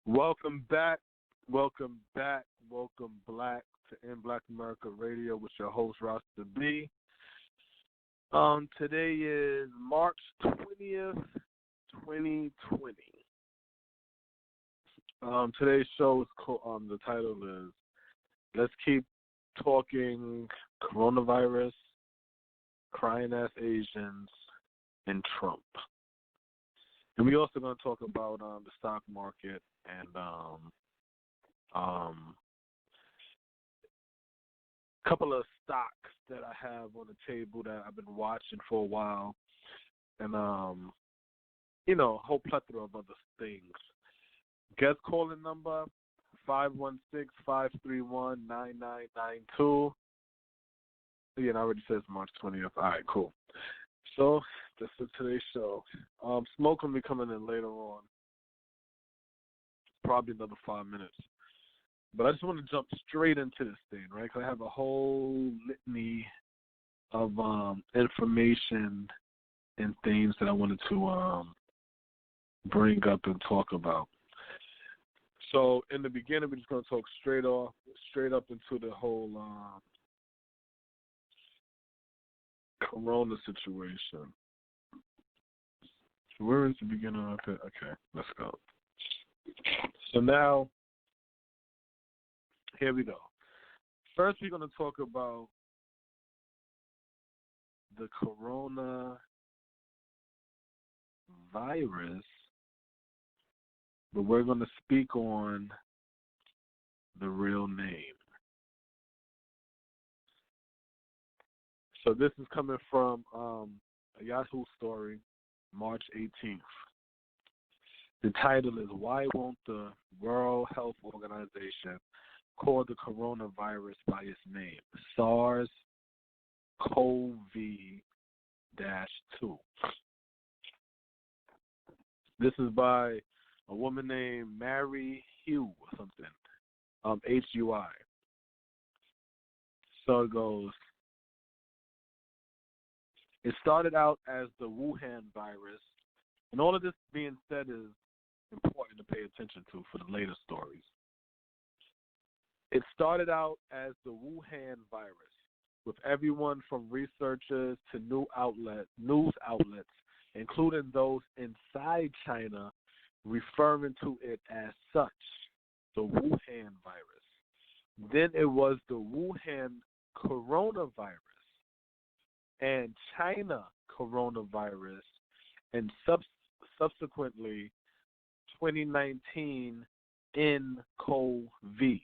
Welcome back, welcome back, welcome black to In Black America Radio with your host Rasta B. Today is March 20th, 2020. Today's show is the title is Let's Keep Talking Coronavirus, Crying Ass Asians, and Trump. And we also going to talk about the stock market and a couple of stocks that I have on the table that I've been watching for a while, and a whole plethora of other things. Guest calling number 516-531-9992. Again, I already said it's March 20th. All right, cool. So this is today's show. Smoke will be coming in later on, probably another 5 minutes. But I just want to jump straight into this thing, right? Because I have a whole litany of information and things that I wanted to bring up and talk about. So in the beginning, we're just going to talk straight up into the whole Corona situation. Where is the beginning of it? Okay, let's go. So now, here we go. First, we're going to talk about the coronavirus, but we're going to speak on the real name. So this is coming from a Yahoo story, March 18th. The title is, Why Won't the World Health Organization call the coronavirus by its name, SARS-CoV-2? This is by a woman named Mary Hugh or something, Hui. So it goes, it started out as the Wuhan virus, and all of this being said is important to pay attention to for the later stories. It started out as the Wuhan virus, with everyone from researchers to news outlets, including those inside China, referring to it as such, the Wuhan virus. Then it was the Wuhan coronavirus and China coronavirus, and subsequently 2019 nCoV.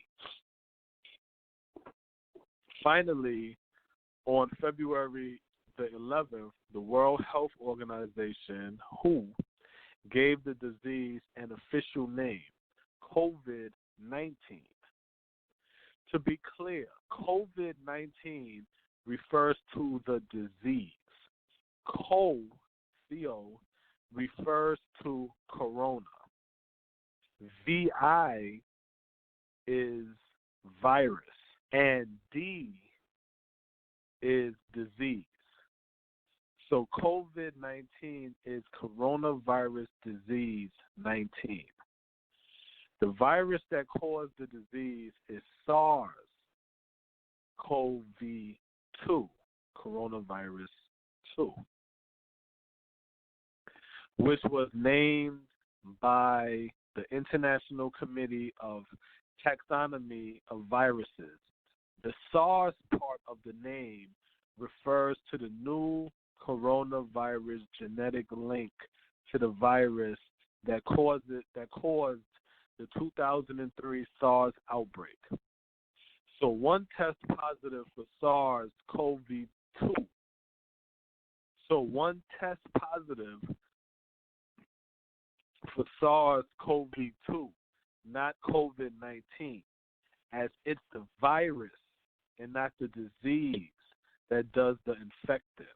Finally, on February the 11th, the World Health Organization, WHO, gave the disease an official name, COVID-19. To be clear, COVID-19 refers to the disease. CO refers to corona. VI is virus, and D is disease. So COVID-19 is coronavirus disease 19. The virus that caused the disease is SARS-CoV-2, coronavirus 2, which was named by the International Committee of Taxonomy of Viruses. The SARS part of the name refers to the new coronavirus genetic link to the virus that caused the 2003 SARS outbreak. So one test positive for SARS-CoV-2. So one test positive for SARS-CoV-2, not COVID-19, as it's the virus and not the disease that does the infecting.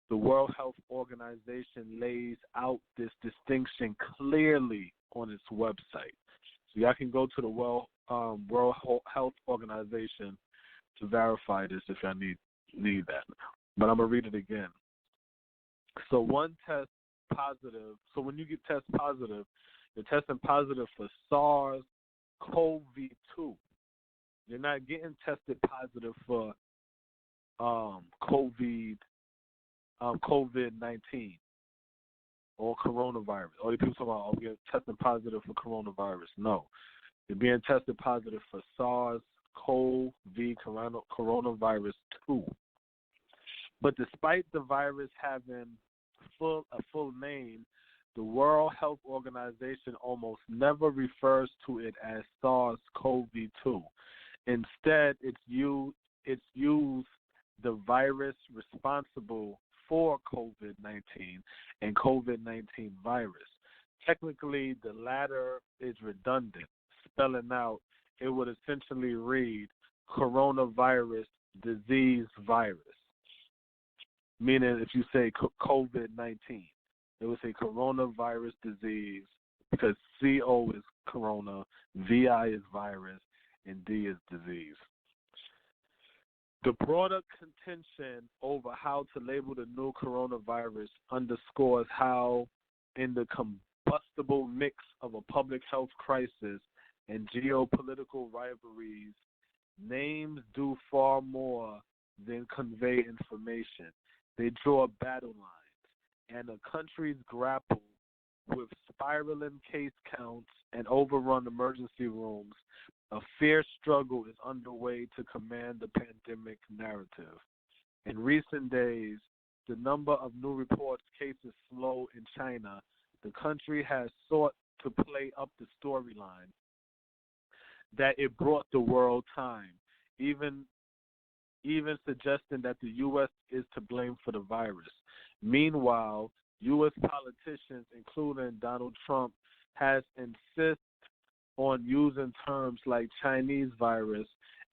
The World Health Organization lays out this distinction clearly on its website. So y'all can go to the World Health Organization to verify this if y'all need that. But I'm going to read it again. So one test positive. So when you get test positive, you're testing positive for SARS-CoV-2. You're not getting tested positive for COVID-19 or coronavirus. All these people talking about, oh, we're testing positive for coronavirus. No, you're being tested positive for SARS-CoV-coronavirus 2. But despite the virus having a full name, the World Health Organization almost never refers to it as SARS-CoV-2. Instead, it's used the virus responsible for COVID-19 and COVID-19 virus. Technically, the latter is redundant. Spelling out, it would essentially read coronavirus disease virus. Meaning, if you say COVID-19, it would say coronavirus disease because CO is corona, VI is virus, and D is disease. The broader contention over how to label the new coronavirus underscores how, in the combustible mix of a public health crisis and geopolitical rivalries, names do far more than convey information. They draw battle lines, and the countries grapple with spiraling case counts and overrun emergency rooms. A fierce struggle is underway to command the pandemic narrative. In recent days, the number of new reports cases slow in China. The country has sought to play up the storyline that it brought the world time, even suggesting that the U.S. is to blame for the virus. Meanwhile, U.S. politicians, including Donald Trump, has insisted on using terms like Chinese virus,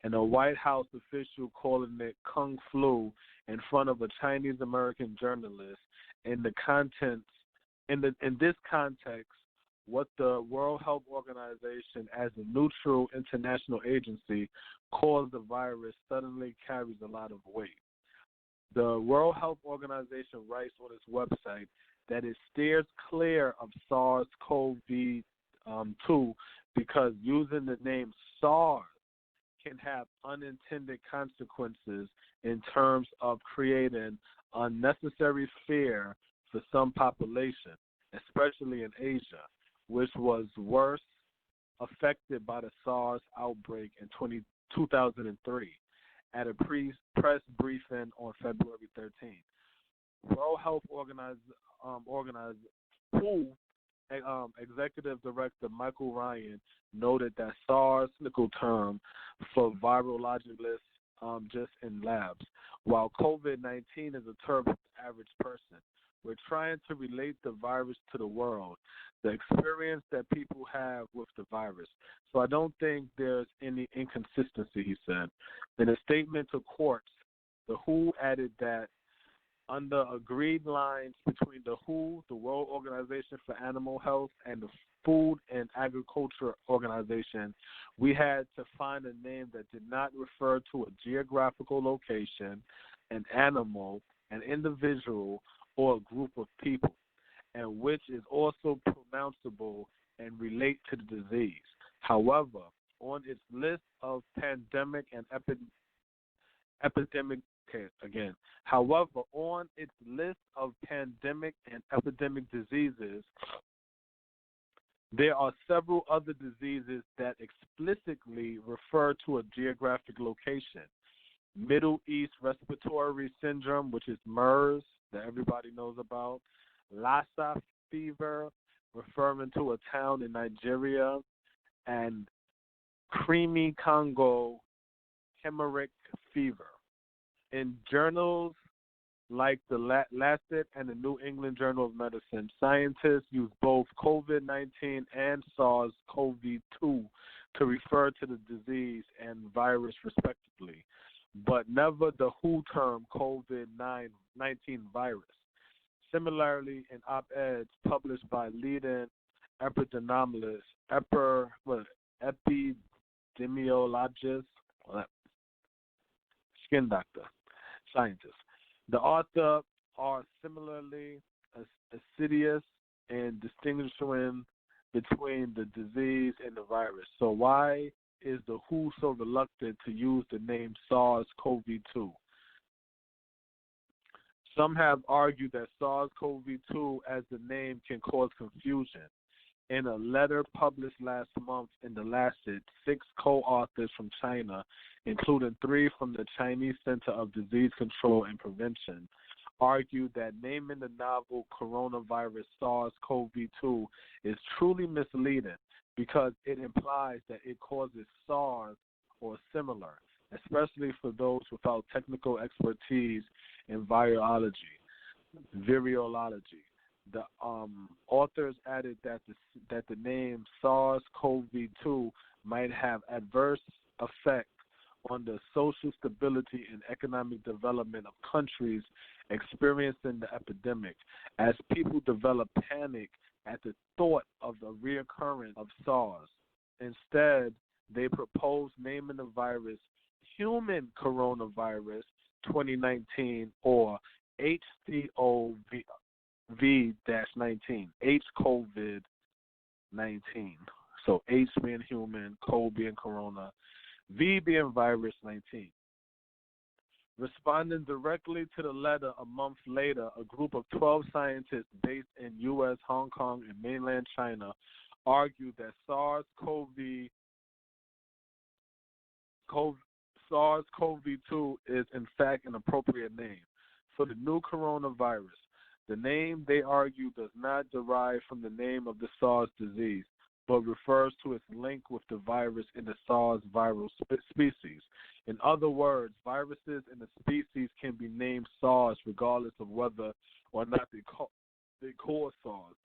and a White House official calling it Kung Flu in front of a Chinese American journalist. In this context, what the World Health Organization, as a neutral international agency, calls the virus suddenly carries a lot of weight. The World Health Organization writes on its website that it steers clear of SARS-CoV-2 because using the name SARS can have unintended consequences in terms of creating unnecessary fear for some population, especially in Asia, which was worse affected by the SARS outbreak in 2003 at a press briefing on February 13th. World Health Executive Director Michael Ryan noted that SARS is a technical term for virologists just in labs, while COVID-19 is a term for the average person. We're trying to relate the virus to the world, the experience that people have with the virus. So I don't think there's any inconsistency, he said. In a statement to courts, the WHO added that under agreed lines between the WHO, the World Organization for Animal Health, and the Food and Agriculture Organization, we had to find a name that did not refer to a geographical location, an animal, an individual, or a group of people, and which is also pronounceable and relate to the disease. However, on its list of pandemic and epidemic diseases, there are several other diseases that explicitly refer to a geographic location. Middle East Respiratory Syndrome, which is MERS, that everybody knows about. Lassa fever, referring to a town in Nigeria. And creamy Congo hemorrhagic fever. In journals like the Lancet and the New England Journal of Medicine, scientists use both COVID-19 and SARS-CoV-2 to refer to the disease and virus respectively, but never the WHO term COVID-19 virus. Similarly, in op-eds published by leading epidemiologists, skin doctor, scientists, the author are similarly insidious and distinguishing between the disease and the virus. So why is the WHO so reluctant to use the name SARS-CoV-2? Some have argued that SARS-CoV-2 as the name can cause confusion. In a letter published last month in The Lancet, 6 co-authors from China, including 3 from the Chinese Center of Disease Control and Prevention, argued that naming the novel coronavirus SARS-CoV-2 is truly misleading because it implies that it causes SARS or similar, especially for those without technical expertise in virology. The authors added that the name SARS-CoV-2 might have adverse effect on the social stability and economic development of countries experiencing the epidemic, as people develop panic at the thought of the reoccurrence of SARS. Instead, they propose naming the virus human coronavirus 2019 or HCOV-19, H-COVID-19. So H being human, CO being corona, V being virus 19. Responding directly to the letter a month later, a group of 12 scientists based in U.S., Hong Kong, and mainland China argued that SARS-CoV-2 is in fact an appropriate name for the new coronavirus. The name, they argue, does not derive from the name of the SARS disease, but refers to its link with the virus in the SARS viral species. In other words, viruses in the species can be named SARS regardless of whether or not they cause SARS.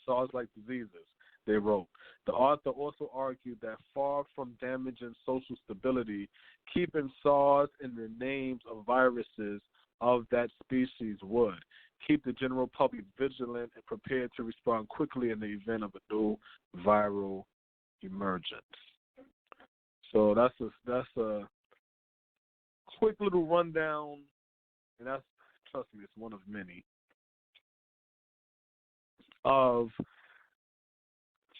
SARS-like diseases, they wrote. The author also argued that far from damaging social stability, keeping SARS in the names of viruses of that species would keep the general public vigilant and prepared to respond quickly in the event of a new viral emergence. So that's a quick little rundown, and that's, trust me, it's one of many, of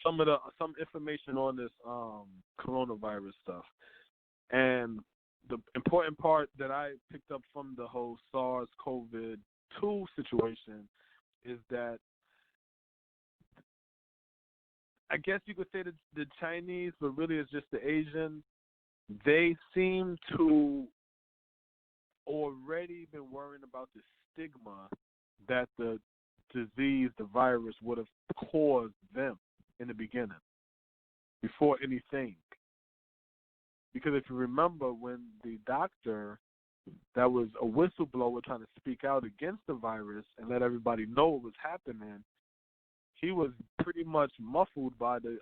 some information on this coronavirus stuff. And the important part that I picked up from the whole SARS-CoV-2 situation is that I guess you could say that the Chinese, but really it's just the Asians, they seem to already been worrying about the stigma that the disease, the virus, would have caused them in the beginning, before anything. Because if you remember, when the doctor that was a whistleblower trying to speak out against the virus and let everybody know what was happening, he was pretty much muffled by the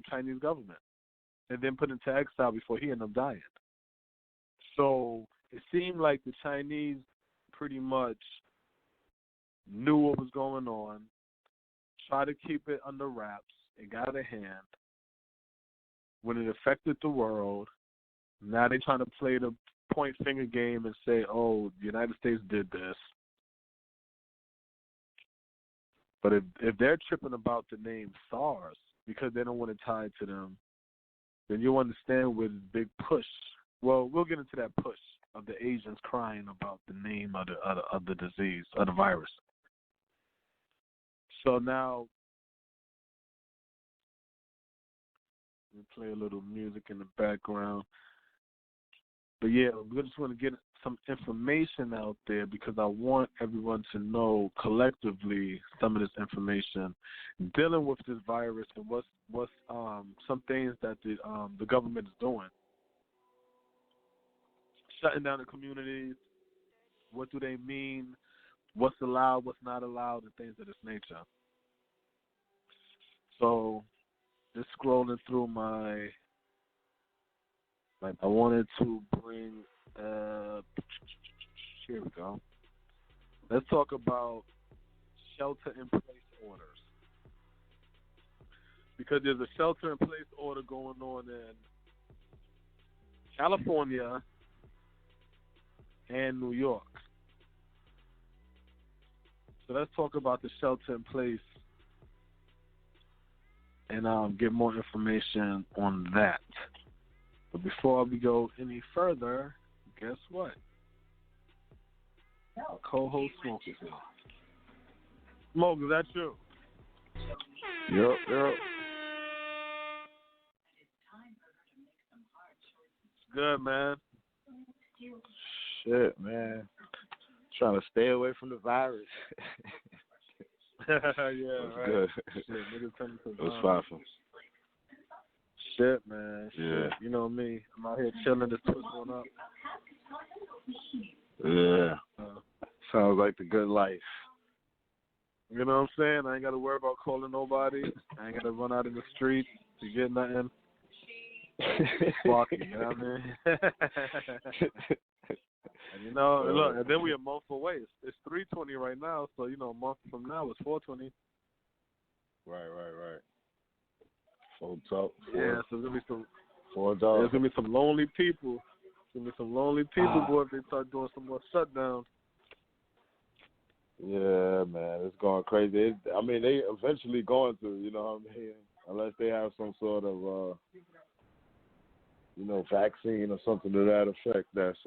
Chinese government and then put into exile before he ended up dying. So it seemed like the Chinese pretty much knew what was going on, tried to keep it under wraps. It got out of hand. When it affected the world, now they're trying to play the point finger game and say, oh, the United States did this. But if they're tripping about the name SARS because they don't want to tie it to them, then you'll understand with big push. Well, we'll get into that push of the Asians crying about the name of the disease, of the virus. So now, let me play a little music in the background. But yeah, we just want to get some information out there because I want everyone to know collectively some of this information dealing with this virus and what's some things that the government is doing. Shutting down the communities, what do they mean, what's allowed, what's not allowed, and things of this nature. So just scrolling through I wanted to bring here we go. Let's talk about shelter-in-place orders. Because there's a shelter-in-place order going on in California and New York. So So let's talk about the shelter in place and get more information on that. But before we go any further, guess what? Our co-host Smoke is here. Smoke, is that you? Yep. Good, man. Shit, man. Trying to stay away from the virus. Yeah, That's right. good. Shit, niggas turning to It was powerful. Shit, man. Yeah. Shit. You know me. I'm out here chilling, just twist one up. Yeah. Sounds like the good life. You know what I'm saying? I ain't got to worry about calling nobody. I ain't got to run out in the street to get nothing. Sparky, you know what I mean? And you know, look, and then we a month away. It's 3:20 right now, so you know, a month from now it's 4:20. Right. Full talk. Yeah, so there's gonna be some. $4. There's gonna be some lonely people. There's gonna be some lonely people, boy, if they start doing some more shutdowns. Yeah, man, it's going crazy. I mean, they eventually going to, you know what I mean? Unless they have some sort of, vaccine or something to that effect that's,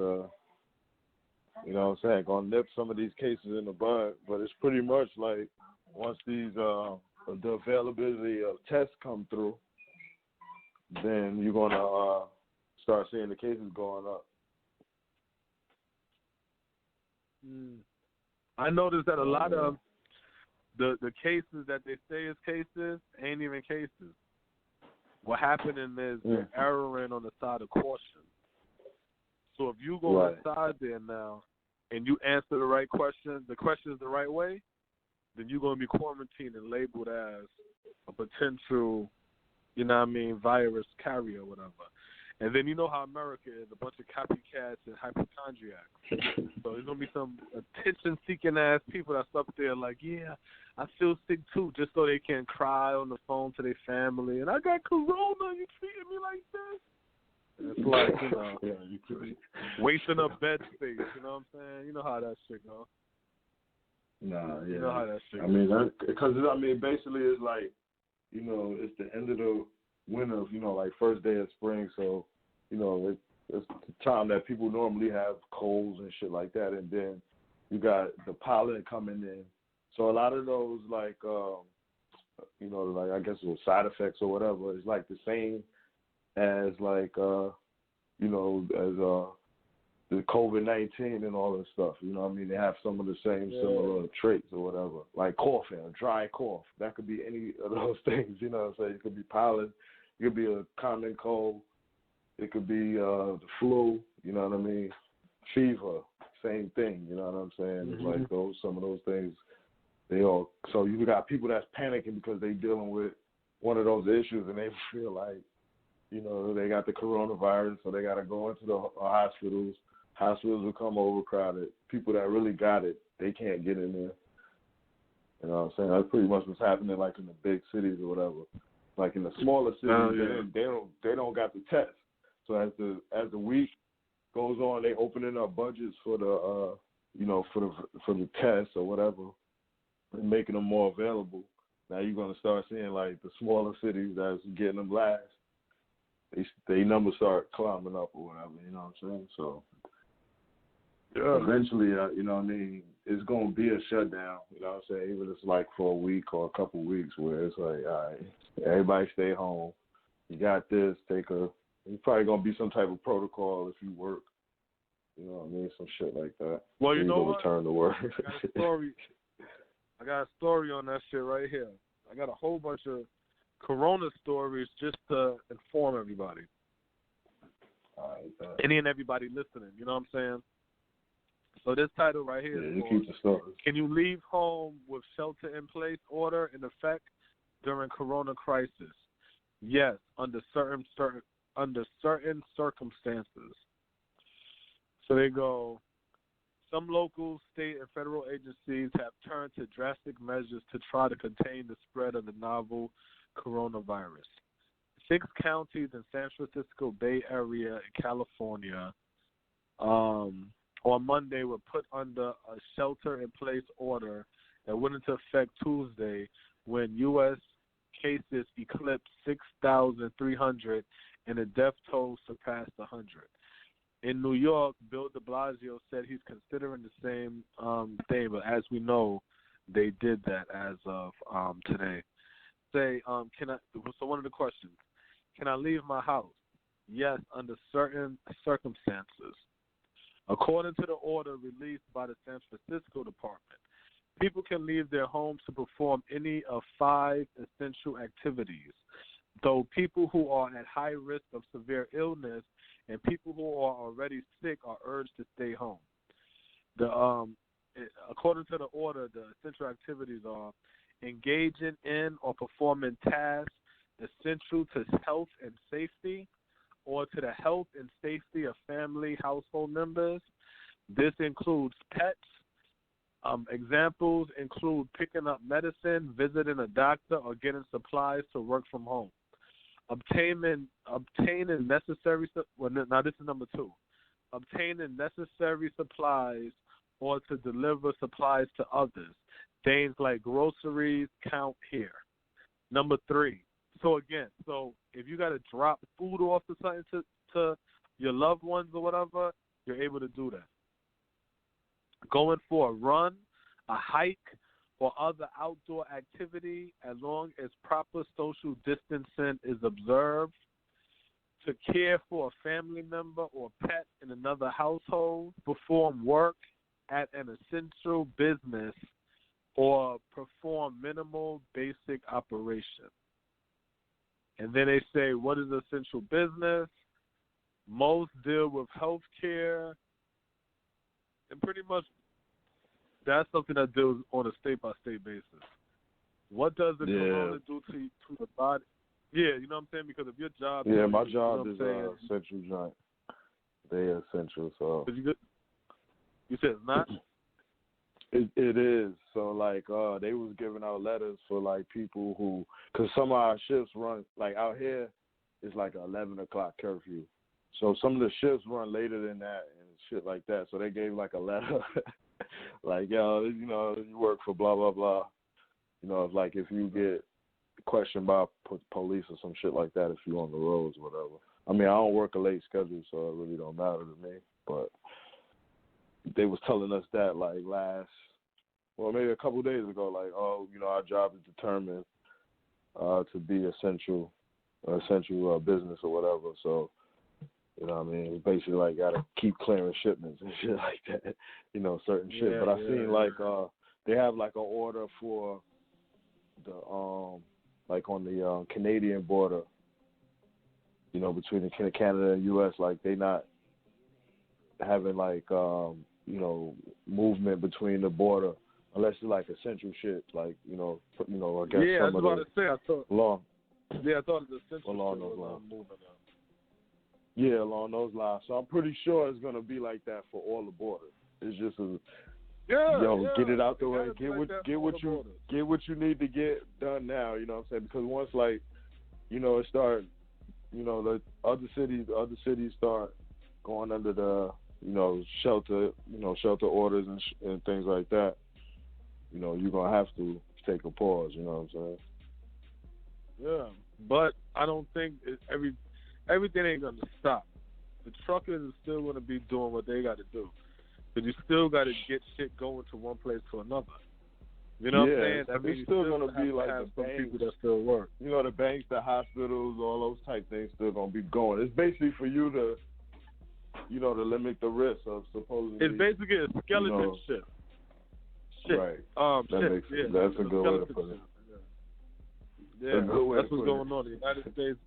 you know what I'm saying, going to nip some of these cases in the bud. But it's pretty much like once these, the availability of tests come through, then you're going to start seeing the cases going up. I noticed that a lot of the cases that they say is cases ain't even cases. What happening is they're erroring on the side of caution. So if you go inside there now and you answer the right question, the question is the right way, then you're going to be quarantined and labeled as a potential, you know what I mean, virus carrier or whatever. And then you know how America is, a bunch of copycats and hypochondriacs. So there's going to be some attention-seeking ass people that's up there like, yeah, I feel sick too, just so they can cry on the phone to their family. And I got corona, you treating me like this? And it's like, you know, wasting up bed space, you know what I'm saying? You know how that shit goes. Nah, yeah. You know how that shit goes. I mean, because, basically it's like, you know, it's the end of the winter, you know, like first day of spring, so, you know, it's the time that people normally have colds and shit like that, and then you got the pollen coming in. So a lot of those, like, you know, like I guess it was side effects or whatever, it's like the same as, like, you know, as the COVID-19 and all that stuff. You know what I mean? They have some of the same similar traits or whatever, like coughing, a dry cough. That could be any of those things, you know what I'm saying? It could be pollen. It could be a common cold. It could be the flu, you know what I mean? Fever, same thing, you know what I'm saying? It's like some of those things, so you got people that's panicking because they dealing with one of those issues and they feel like, you know, they got the coronavirus, so they got to go into the hospitals. Hospitals will come overcrowded. People that really got it, they can't get in there. You know what I'm saying? That's pretty much what's happening, like in the big cities or whatever. Like in the smaller cities, they don't got the test. So as the week goes on, they opening up budgets for the for the tests or whatever, and making them more available. Now you're gonna start seeing like the smaller cities that's getting them last. They numbers start climbing up or whatever. You know what I'm saying? So eventually, you know what I mean, it's gonna be a shutdown. You know what I'm saying? Even if it's like for a week or a couple of weeks, where it's like, all right, everybody stay home. You got this. It's probably gonna be some type of protocol if you work. You know what I mean? Some shit like that. Well, you know what? Return to work. I got a story on that shit right here. I got a whole bunch of corona stories just to inform everybody. Any and everybody listening, you know what I'm saying? So this title right here is called, Can You Leave Home with Shelter-in-Place Order in Effect During Corona Crisis? Yes, under certain circumstances. So they go, some local, state, and federal agencies have turned to drastic measures to try to contain the spread of the novel coronavirus. 6 counties in San Francisco Bay Area in California on Monday were put under a shelter-in-place order that went into effect Tuesday when U.S. cases eclipsed 6,300 and the death toll surpassed 100. In New York, Bill de Blasio said he's considering the same thing, but as we know, they did that as of today. So one of the questions, can I leave my house? Yes, under certain circumstances. According to the order released by the San Francisco Department, people can leave their homes to perform any of 5 essential activities, though people who are at high risk of severe illness and people who are already sick are urged to stay home. According to the order, the essential activities are engaging in or performing tasks essential to health and safety or to the health and safety of family household members. This includes pets. Examples include picking up medicine, visiting a doctor, or getting supplies to work from home. Obtaining necessary. Now this is number 2. Obtaining necessary supplies or to deliver supplies to others. Things like groceries count here. Number 3. So if you got to drop food off to something to your loved ones or whatever, you're able to do that. Going for a run, a hike, or other outdoor activity as long as proper social distancing is observed. To care for a family member or pet in another household, perform work at an essential business, or perform minimal basic operation. And then they say, what is essential business? Most deal with health care. And pretty much that's something that deals on a state-by-state basis. What does the corona do to the body? Yeah, you know what I'm saying? Because if your job... Yeah, my job is essential joint. They essential, so... You said it's not? It is. So, they was giving out letters for, people who... Because some of our shifts run... out here, it's an 11 o'clock curfew. So, some of the shifts run later than that and shit like that. So, they gave, a letter. You work for blah, blah, blah. It's if you get questioned by police or some shit like that if you're on the roads or whatever. I mean, I don't work a late schedule, so it really don't matter to me. But they was telling us that, maybe a couple of days ago, our job is determined to be essential business or whatever. So, you know what I mean? Basically, got to keep clearing shipments and shit like that, certain shit. Yeah, but I seen, they have, an order for the, on the Canadian border, between the Canada and U.S., they not having, movement between the border unless it's, essential shit, I guess I was about to say, I thought it's essential along shit those was lines. moving on. Yeah, along those lines. So I'm pretty sure it's gonna be like that for all the borders. It's just get it out the way. Get what you need to get done now. You know what I'm saying? Because once it start, the other cities start going under the shelter orders and things like that. You're gonna have to take a pause. You know what I'm saying? Yeah, but I don't think everything ain't gonna stop. The truckers are still gonna be doing what they got to do, but you still got to get shit going to one place to another. You know what I'm saying? I mean, it's still gonna be the some banks, people that still work. The banks, the hospitals, all those type things still gonna be going. It's basically for you to, to limit the risk of supposedly. It's basically a skeleton shift. Shit. Right. That's a good way to put it. Yeah, that's what's going on. The United States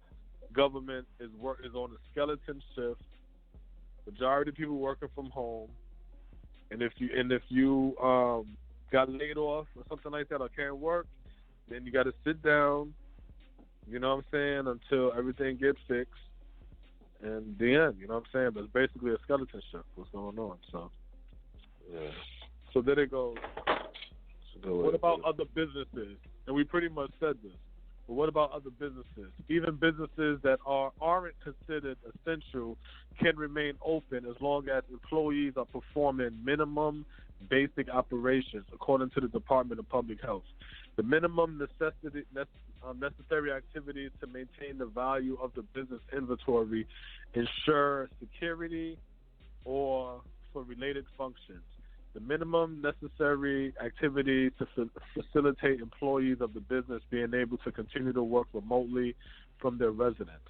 government is on a skeleton shift. Majority of people working from home, and if you got laid off or something like that or can't work, then you got to sit down. You know what I'm saying? Until everything gets fixed, and the end. You know what I'm saying? But it's basically a skeleton shift. What's going on? So yeah. So there it goes. What about other businesses? And we pretty much said this. But what about other businesses? Even businesses that aren't considered essential can remain open as long as employees are performing minimum basic operations, according to the Department of Public Health. The minimum necessary activities to maintain the value of the business inventory ensure security or for related functions. The minimum necessary activities to facilitate employees of the business being able to continue to work remotely from their residence.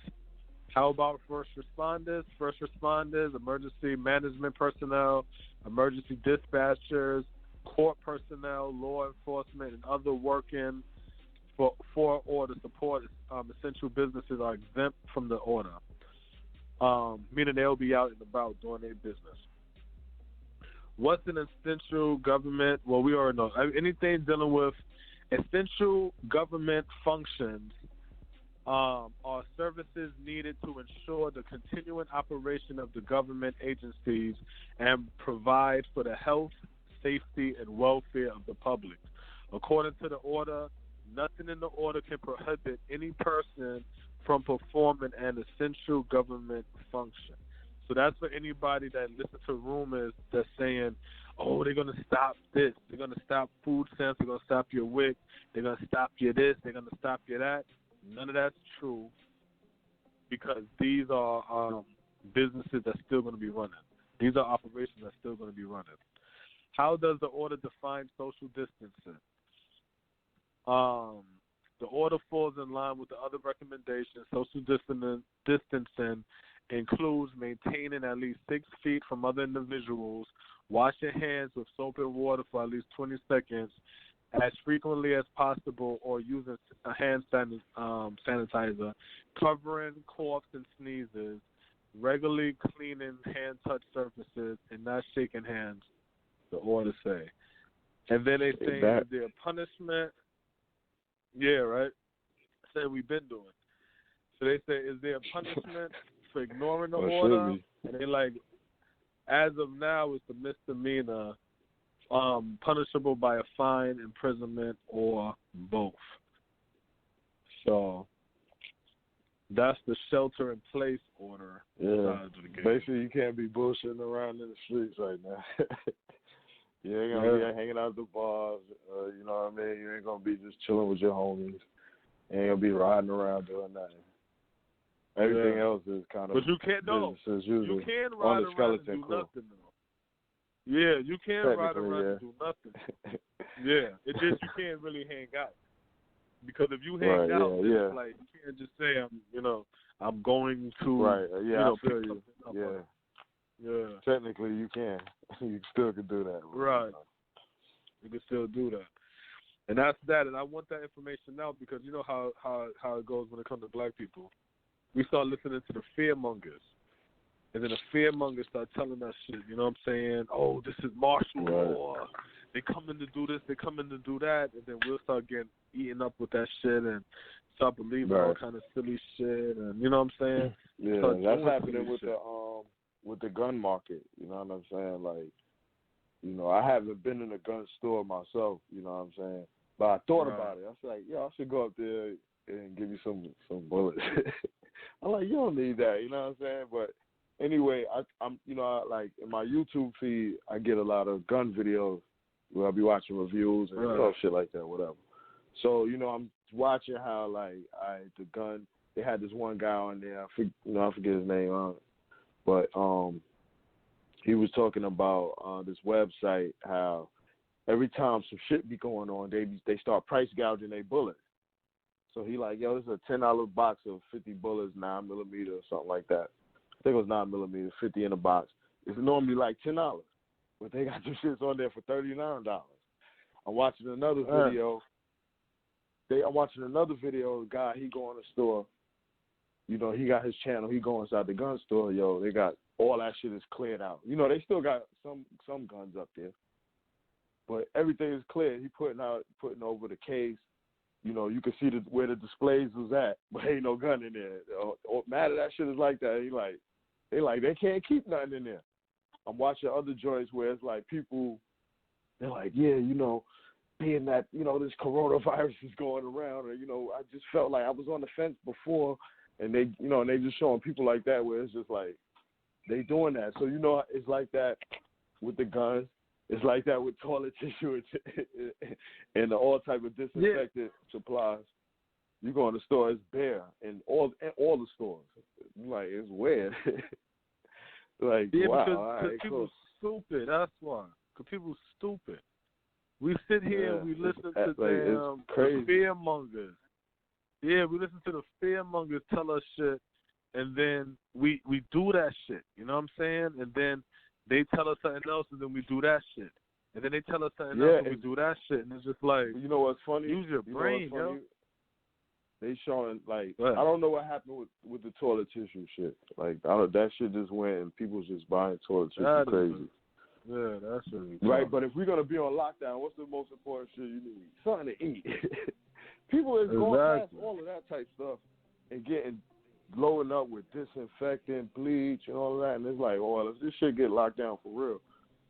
How about first responders? First responders, emergency management personnel, emergency dispatchers, court personnel, law enforcement, and other working for or to support essential businesses are exempt from the order, meaning they'll be out and about doing their business. What's an essential government? Well, we already know. Anything dealing with essential government functions are services needed to ensure the continuing operation of the government agencies and provide for the health, safety, and welfare of the public. According to the order, nothing in the order can prohibit any person from performing an essential government function. So that's for anybody that listens to rumors that's saying, oh, they're going to stop this. They're going to stop food stamps. They're going to stop your WIC. They're going to stop your this. They're going to stop your that. None of that's true because these are businesses that's still going to be running. These are operations that's still going to be running. How does the order define social distancing? The order falls in line with the other recommendations. Social distancing includes maintaining at least 6 feet from other individuals, wash your hands with soap and water for at least 20 seconds, as frequently as possible, or using a hand sanitizer, covering coughs and sneezes, regularly cleaning hand-touch surfaces, and not shaking hands, the order say. And then they say, is there a punishment? Yeah, right? Say we've been doing. So they say, is there a punishment for ignoring the order? And they like, as of now, it's a misdemeanor, punishable by a fine, imprisonment, or both. So that's the shelter-in-place order. Yeah, basically you can't be bullshitting around in the streets right now. You ain't going to be hanging out at the bars, you know what I mean? You ain't going to be just chilling with your homies. You ain't going to be riding around doing nothing. Everything else is kind of but you can't, no. You can ride around and do nothing, though. Yeah, you can ride around and do nothing. Yeah, it's just you can't really hang out. Because if you hang out, it's like you can't just say I'm going to I feel you. Yeah. Technically you can. You still can do that. Right. You can still do that. And that's that. And I want that information out because you know how it goes when it comes to black people. We start listening to the fearmongers. And then the fearmongers start telling us shit, you know what I'm saying? Oh, this is martial law. They coming to do this, they coming to do that. And then we'll start getting eaten up with that shit and start believing all kind of silly shit. And you know what I'm saying? Yeah, that's happening with the gun market. You know what I'm saying? Like, you know, I haven't been in a gun store myself, you know what I'm saying? But I thought about it. I was like, I should go up there and give you some bullets. I'm like, you don't need that, you know what I'm saying? But anyway, I'm like in my YouTube feed, I get a lot of gun videos where I'll be watching reviews and shit like that, whatever. So, you know, I'm watching how the gun. They had this one guy on there. I forget his name, but he was talking about this website how every time some shit be going on, they start price gouging their bullets. So he like, this is a $10 box of 50 bullets, 9mm or something like that. I think it was 9mm, 50 in a box. It's normally like $10, but they got some shits on there for $39. I'm watching another video. I'm watching another video. The guy, he go in the store. You know, he got his channel. He go inside the gun store. They got all that shit is cleared out. You know, they still got some guns up there, but everything is cleared. He putting over the case. You know, you can see where the displays was at, but ain't no gun in there. Mad at that shit is like that. They can't keep nothing in there. I'm watching other joints where it's like people, they're like, being that, this coronavirus is going around, or, I just felt like I was on the fence before, and they, and they just showing people like that where it's just like, they doing that. So, it's like that with the guns. It's like that with toilet tissue and all type of disinfectant supplies. You go in the store, it's bare in all the stores. Like, it's weird. Like, wow. Because people stupid. That's why. Because people stupid. We sit here and we listen to the fearmongers. Yeah, we listen to the fearmongers tell us shit, and then we do that shit. You know what I'm saying? And then they tell us something else, and then we do that shit. And then they tell us something else, and we do that shit. And it's just like, you know what's funny? Use your brain, yo. They showing, like, I don't know what happened with the toilet tissue shit. Like, that shit just went, and people's just buying toilet tissue crazy. Yeah, that's really right. But if we're gonna be on lockdown, what's the most important shit you need? Something to eat. People is going past all of that type stuff and blowing up with disinfectant, bleach, and all of that. And it's like, oh, if this shit get locked down for real,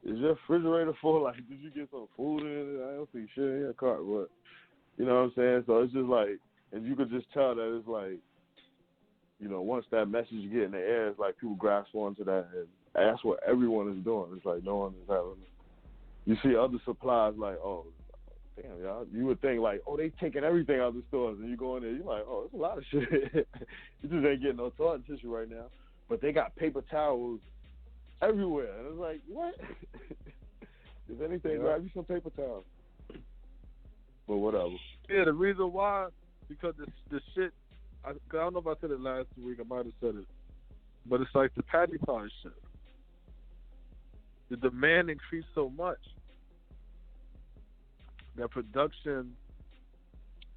is your refrigerator full? Like, did you get some food in it? I don't see shit in your cart, but you know what I'm saying? So it's just like, and you could just tell that it's like, you know, once that message get in the air, it's like people grasp onto that, and that's what everyone is doing. It's like no one is having. You see other supplies like, oh, damn, y'all. You would think like, oh, they taking everything out of the stores, and you go in there, you're like, oh, there's a lot of shit. You just ain't getting no toilet tissue right now, but they got paper towels everywhere, and it's like, what? If anything, grab you some paper towels. But whatever. Yeah, the reason why, because the shit. I don't know if I said it last week. I might have said it, but it's like the patty pie shit. The demand increased so much that production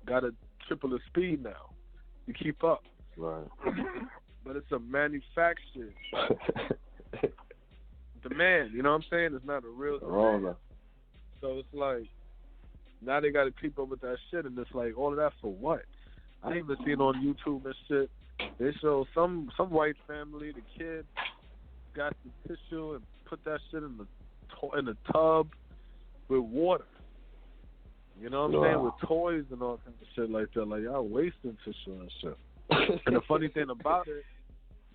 got to triple the speed now to keep up. Right. But it's a manufactured demand. You know what I'm saying? It's not a real demand. So it's like now they got to keep up with that shit, and it's like all of that for what? I even seen on YouTube and shit. They show some white family, the kid got the tissue and put that shit in the tub with water. You know what I'm saying? With toys and all kinds of shit like that. Like, y'all wasting tissue and shit. And the funny thing about it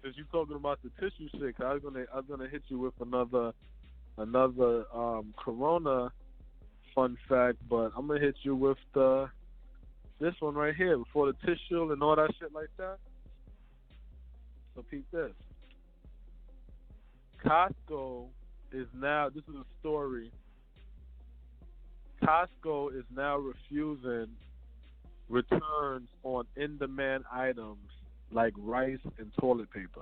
is you talking about the tissue shit. Cause I was gonna hit you with another Corona fun fact, but I'm gonna hit you with this one right here before the tissue and all that shit like that. So peep this. Costco is now, this is a story, Costco is now refusing returns on in-demand items like rice and toilet paper.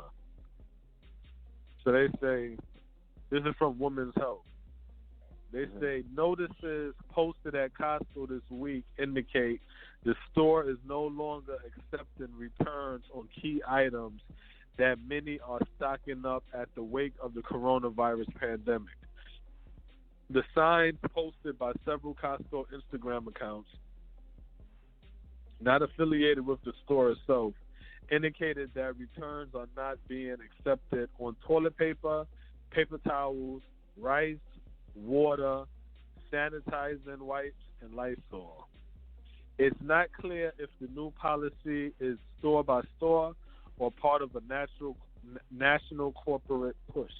So they say, this is from Women's Health. They say notices posted at Costco this week indicate the store is no longer accepting returns on key items that many are stocking up at the wake of the coronavirus pandemic. The signs posted by several Costco Instagram accounts, not affiliated with the store itself, indicated that returns are not being accepted on toilet paper, paper towels, rice, water, sanitizing wipes, and Lysol. It's not clear if the new policy is store by store or part of a national corporate push.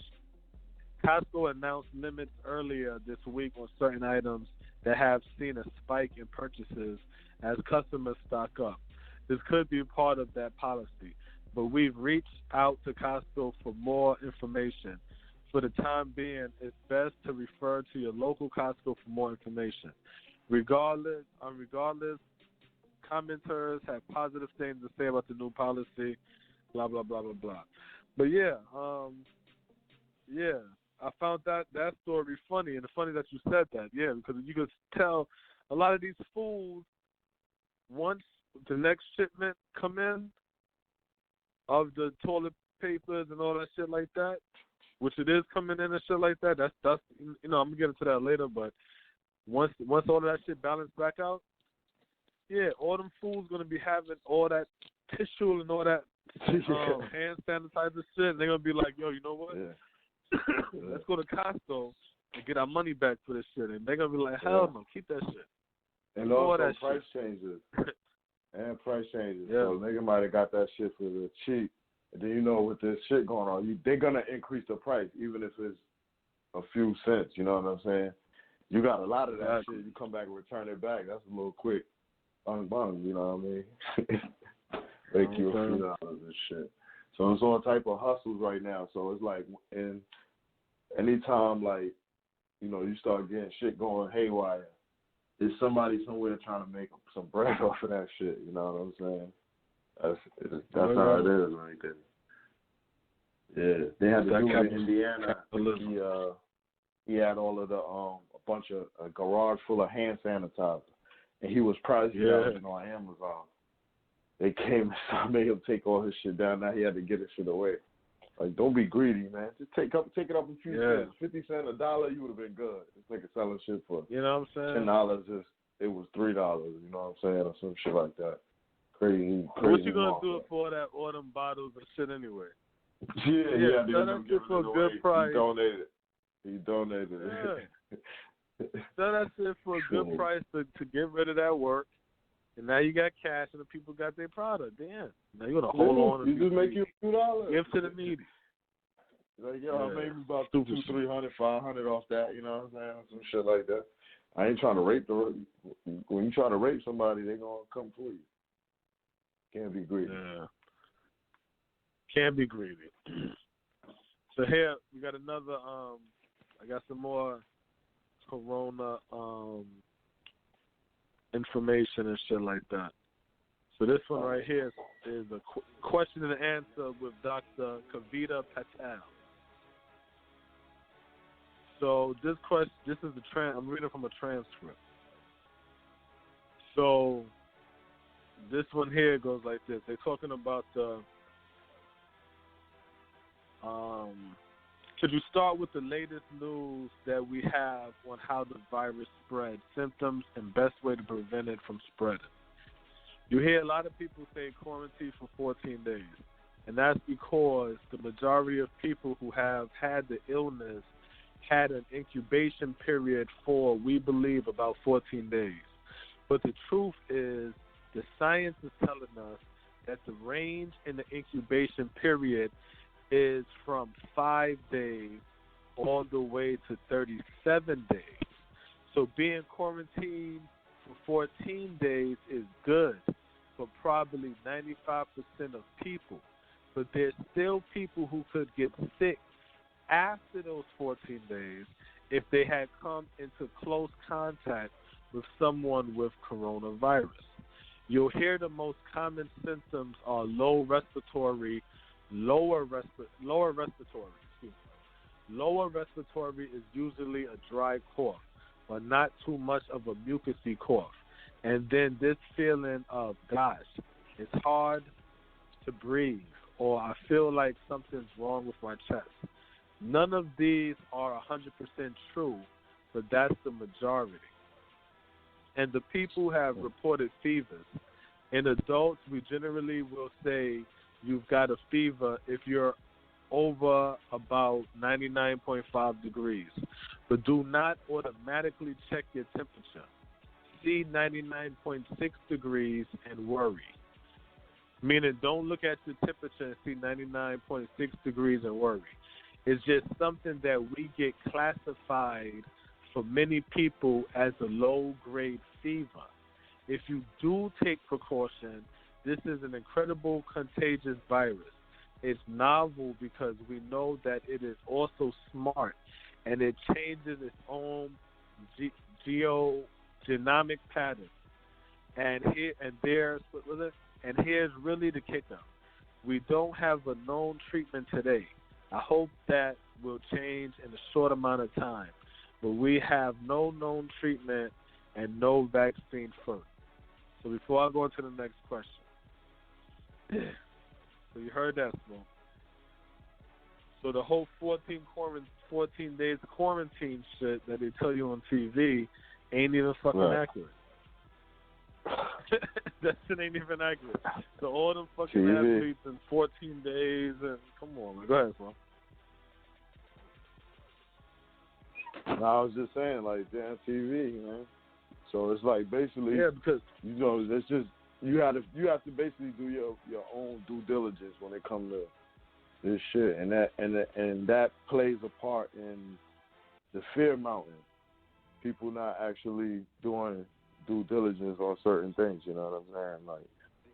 Costco announced limits earlier this week on certain items that have seen a spike in purchases as customers stock up. This could be part of that policy, but we've reached out to Costco for more information. For the time being, it's best to refer to your local Costco for more information. Regardless, commenters have positive things to say about the new policy, blah, blah, blah, blah, blah. But yeah, I found that story funny, and it's funny that you said that, yeah, because you could tell a lot of these fools, once the next shipment come in of the toilet papers and all that shit like that, which it is coming in and shit like that, that's you know, I'm going to get into that later, but once all of that shit balanced back out, yeah, all them fools going to be having all that tissue and all that hand sanitizer shit, and they're going to be like, yo, you know what? Yeah. Let's go to Costco and get our money back for this shit. And they're going to be like, hell no, keep that shit. And also that price changes. And price changes. Yeah. So nigga might have got that shit for the cheap. And then, you know, with this shit going on, they're going to increase the price, even if it's a few cents. You know what I'm saying? You got a lot of that shit. You come back and return it back. That's a little quick. Bung. You know what I mean? Make you a few dollars and shit. So it's all type of hustles right now. So it's like, and anytime like, you know, you start getting shit going haywire, there's somebody somewhere trying to make some bread off of that shit. You know what I'm saying? That's how it is right there. Yeah, they had to do it in Indiana. He had all of the a bunch of a garage full of hand sanitizer, and he was pricing it on Amazon. They came and made him take all his shit down. Now he had to get his shit away. Like, don't be greedy, man. Just take it up a few cents. 50 cents, $1, you would have been good. This nigga selling shit for, you know what I'm saying? $10. It was $3. You know what I'm saying, or some shit like that. Crazy. What you gonna do it for that all them bottles of shit anyway? Yeah. Sell that shit for a good price. He donated it. Sell that shit for a good price to get rid of that work. And now you got cash and the people got their product. Damn. Now you gotta hold on. You just make you a few dollars. Give to the needy. Like, I made me about $200, $300, $500 off that. You know what I'm saying? Some shit like that. I ain't trying to rape when you try to rape somebody, they gonna come for you. Can't be greedy. Yeah. Can't be greedy. So here we got another. I got some more Corona information and shit like that. So this one right here is a question and answer with Dr. Kavita Patel. So this is I'm reading from a transcript. So this one here goes like this. They're talking about could you start with the latest news that we have on how the virus spreads, symptoms, and best way to prevent it from spreading? You hear a lot of people say quarantine for 14 days, and that's because the majority of people who have had the illness had an incubation period for, we believe, about 14 days. But the truth is, the science is telling us that the range in the incubation period is from 5 days all the way to 37 days. So being quarantined for 14 days is good for probably 95% of people. But there's still people who could get sick after those 14 days if they had come into close contact with someone with coronavirus. You'll hear the most common symptoms are lower respiratory. Lower respiratory is usually a dry cough, but not too much of a mucousy cough. And then this feeling of, gosh, it's hard to breathe, or I feel like something's wrong with my chest. None of these are 100% true, but that's the majority. And the people have reported fevers. In adults, we generally will say you've got a fever if you're over about 99.5 degrees. But do not automatically check your temperature. See 99.6 degrees and worry. Meaning don't look at your temperature and see 99.6 degrees and worry. It's just something that we get classified for many people as a low-grade fever. If you do take precaution, this is an incredible contagious virus. It's novel because we know that it is also smart, and it changes its own genomic patterns. And here's really the kicker. We don't have a known treatment today. I hope that will change in a short amount of time. But we have no known treatment and no vaccine first. So before I go into the next question. So you heard that, Smoke. So the whole 14 days quarantine shit that they tell you on TV ain't even fucking accurate. That shit ain't even accurate. So all them fucking athletes in 14 days and come on, man. Go ahead, Smoke. No, I was just saying, like, damn TV, man. So it's like basically, because it's just you have to basically do your own due diligence when it comes to this shit, and that plays a part in the fear mounting. People not actually doing due diligence on certain things. You know what I'm saying? Like,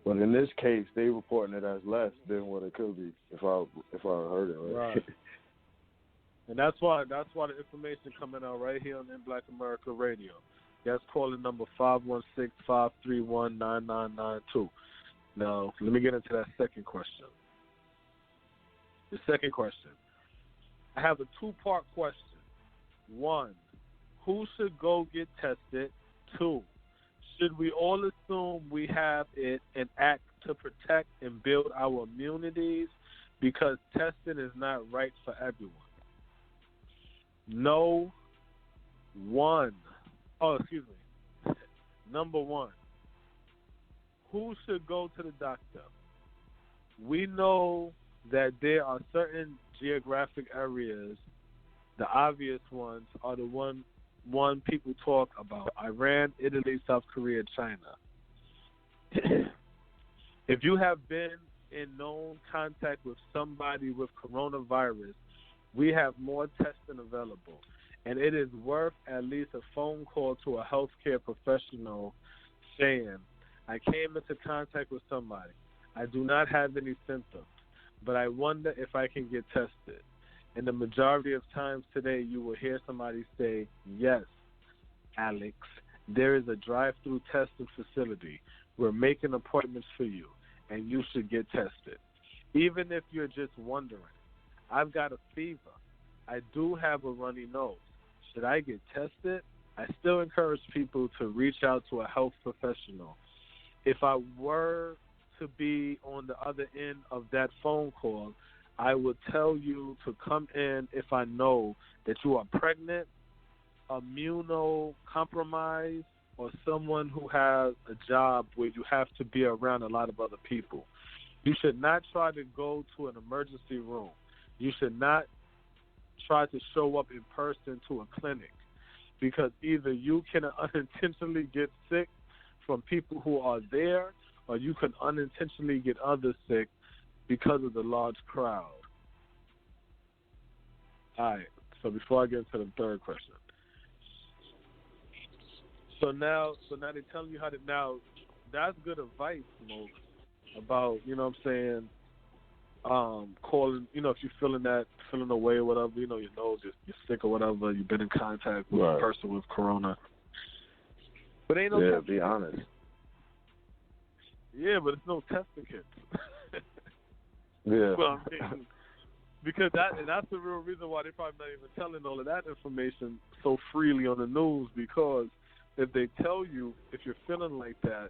but in this case, they reporting it as less than what it could be if I heard it right. And that's why the information coming out right here on In Black America Radio. That's calling number 516-531-9992. Now, let me get into that second question. The second question. I have a two-part question. One, who should go get tested? Two, should we all assume we have it and act to protect and build our immunities because testing is not right for everyone? No one. Oh, excuse me. Number one, who should go to the doctor? We know that there are certain geographic areas. The obvious ones are the one people talk about: Iran, Italy, South Korea, China. If you have been in known contact with somebody with coronavirus, we have more testing available. And it is worth at least a phone call to a healthcare professional saying, I came into contact with somebody. I do not have any symptoms, but I wonder if I can get tested. And the majority of times today, you will hear somebody say, yes, Alex, there is a drive-through testing facility. We're making appointments for you, and you should get tested. Even if you're just wondering, I've got a fever. I do have a runny nose. Should I get tested? I still encourage people to reach out to a health professional. If I were to be on the other end of that phone call, I would tell you to come in if I know that you are pregnant, immunocompromised, or someone who has a job where you have to be around a lot of other people. You should not try to go to an emergency room. You should not try to show up in person to a clinic, because either you can unintentionally get sick from people who are there, or you can unintentionally get others sick because of the large crowd. All right, so before I get into the third question. So now they're telling you how to, now that's good advice, Mo, about, you know what I'm saying, calling, you know, if you're feeling away or whatever, you know, your nose, you're sick or whatever, you've been in contact with a person with corona. But ain't no testing. Be honest. Yeah, but it's no testing kits. Yeah. Well, I mean, because that's the real reason why they're probably not even telling all of that information so freely on the news, because if they tell you, if you're feeling like that,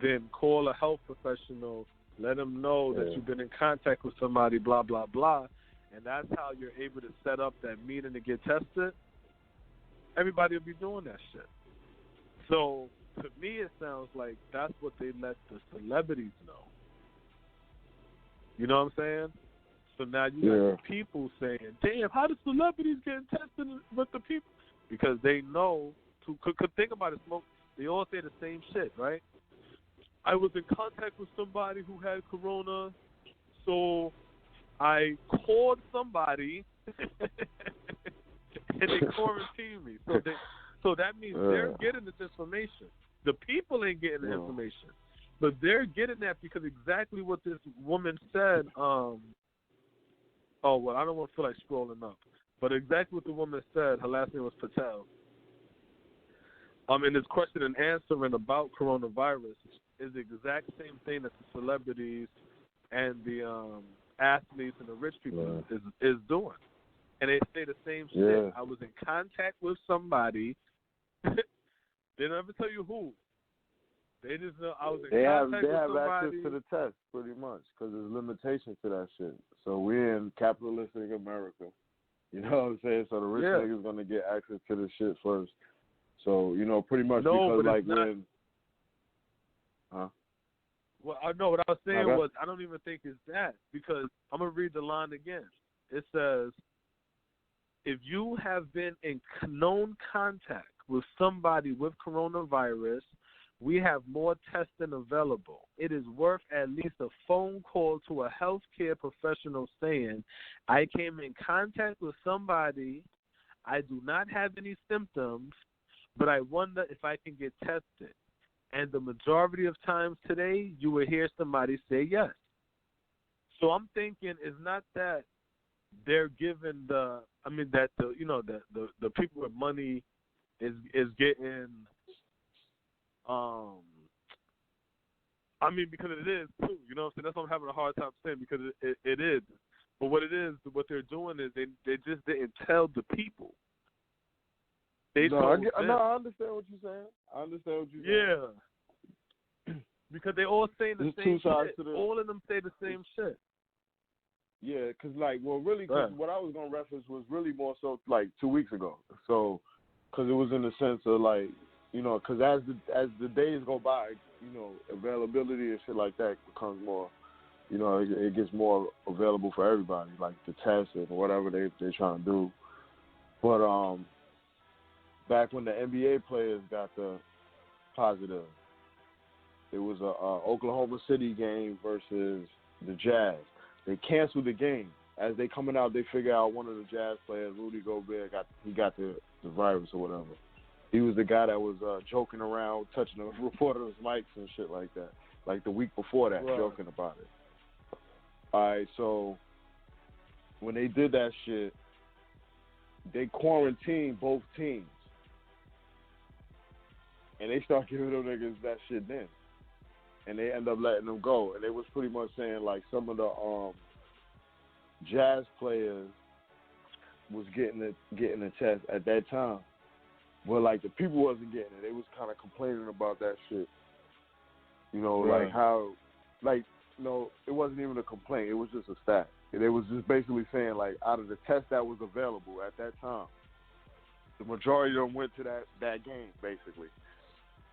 then call a health professional, let them know that you've been in contact with somebody, blah, blah, blah, and that's how you're able to set up that meeting to get tested. Everybody will be doing that shit. So, to me, it sounds like that's what they let the celebrities know. You know what I'm saying? So now you got the people saying, damn, how do celebrities get tested with the people? Because they know, could think about it, Smoke, they all say the same shit, right? I was in contact with somebody who had corona, so I called somebody and they quarantined me. So that means they're getting this information. The people ain't getting the information, but they're getting that because exactly what this woman said. I don't want to feel like scrolling up, but exactly what the woman said. Her last name was Patel. In this question and answering about coronavirus is the exact same thing that the celebrities and the athletes and the rich people is doing. And they say the same shit. I was in contact with somebody. They never tell you who. They just know I was in contact with somebody. They have access to the test, pretty much, because there's limitations to that shit. So we're in capitalistic America. You know what I'm saying? So the rich niggas going to get access to the shit first. So, you know, pretty much because, like, when... Huh? Well, I know what I was saying was I don't even think it's that, because I'm going to read the line again. It says, if you have been in known contact with somebody with coronavirus, we have more testing available. It is worth at least a phone call to a healthcare professional saying, I came in contact with somebody, I do not have any symptoms, but I wonder if I can get tested. And the majority of times today, you will hear somebody say yes. So I'm thinking it's not that they're giving that the people with money is getting because it is too, you know what I'm saying? That's what I'm having a hard time saying, because it is. But what they're doing is they just didn't tell the people. I understand what you're saying. Yeah. Because they all saying the same shit. All of them say the same shit. Yeah, because what I was going to reference was really more so like 2 weeks ago. So, because it was in the sense of like, because as the days go by, availability and shit like that becomes more, it gets more available for everybody, like the test and whatever they're trying to do. But back when the NBA players got the positive, it was a Oklahoma City game versus the Jazz. They canceled the game. As they coming out, they figure out one of the Jazz players, Rudy Gobert, got the virus or whatever. He was the guy that was joking around, touching the reporters' mics and shit like that. Like the week before that, right, joking about it. All right, so when they did that shit, they quarantined both teams. And they start giving them niggas that shit then. And they end up letting them go. And they was pretty much saying, like, some of the Jazz players was getting the test at that time. But, like, the people wasn't getting it. They was kind of complaining about that shit. Right. Like how, like, it wasn't even a complaint. It was just a stat. And it was just basically saying, like, out of the tests that was available at that time, the majority of them went to that game, basically.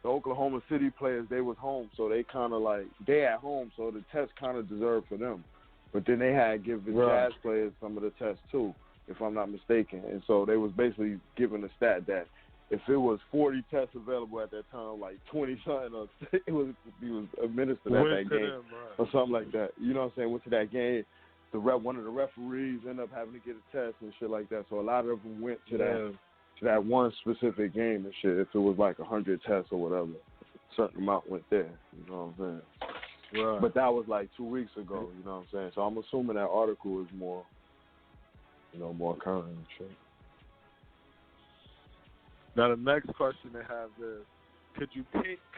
The Oklahoma City players, they was home, so they kind of like, they at home, so the test kind of deserved for them. But then they had give the Jazz players some of the tests too, if I'm not mistaken. And so they was basically giving a stat that if it was 40 tests available at that time, like 20-something, he was administered at that game or something like that. You know what I'm saying? Went to that game. One of the referees ended up having to get a test and shit like that. So a lot of them went to that one specific game and shit. If it was like 100 tests or whatever, a certain amount went there. You know what I'm saying? Right. But that was like 2 weeks ago. You know what I'm saying? So I'm assuming that article is more, more current and shit. Now the next question they have is, could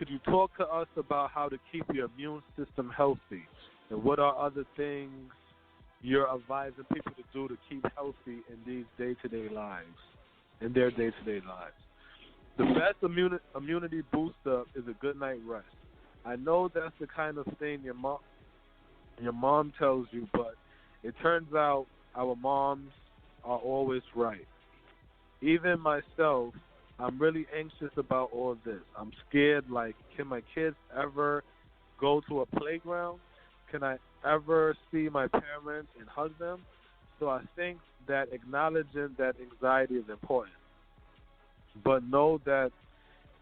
you talk to us about how to keep your immune system healthy, and what are other things you're advising people to do to keep healthy in these day-to-day lives? In their day-to-day lives. The best immunity booster is a good night rest. I know that's the kind of thing your mom tells you, but it turns out our moms are always right. Even myself, I'm really anxious about all this. I'm scared, like, can my kids ever go to a playground? Can I ever see my parents and hug them? So I think that acknowledging that anxiety is important. But know that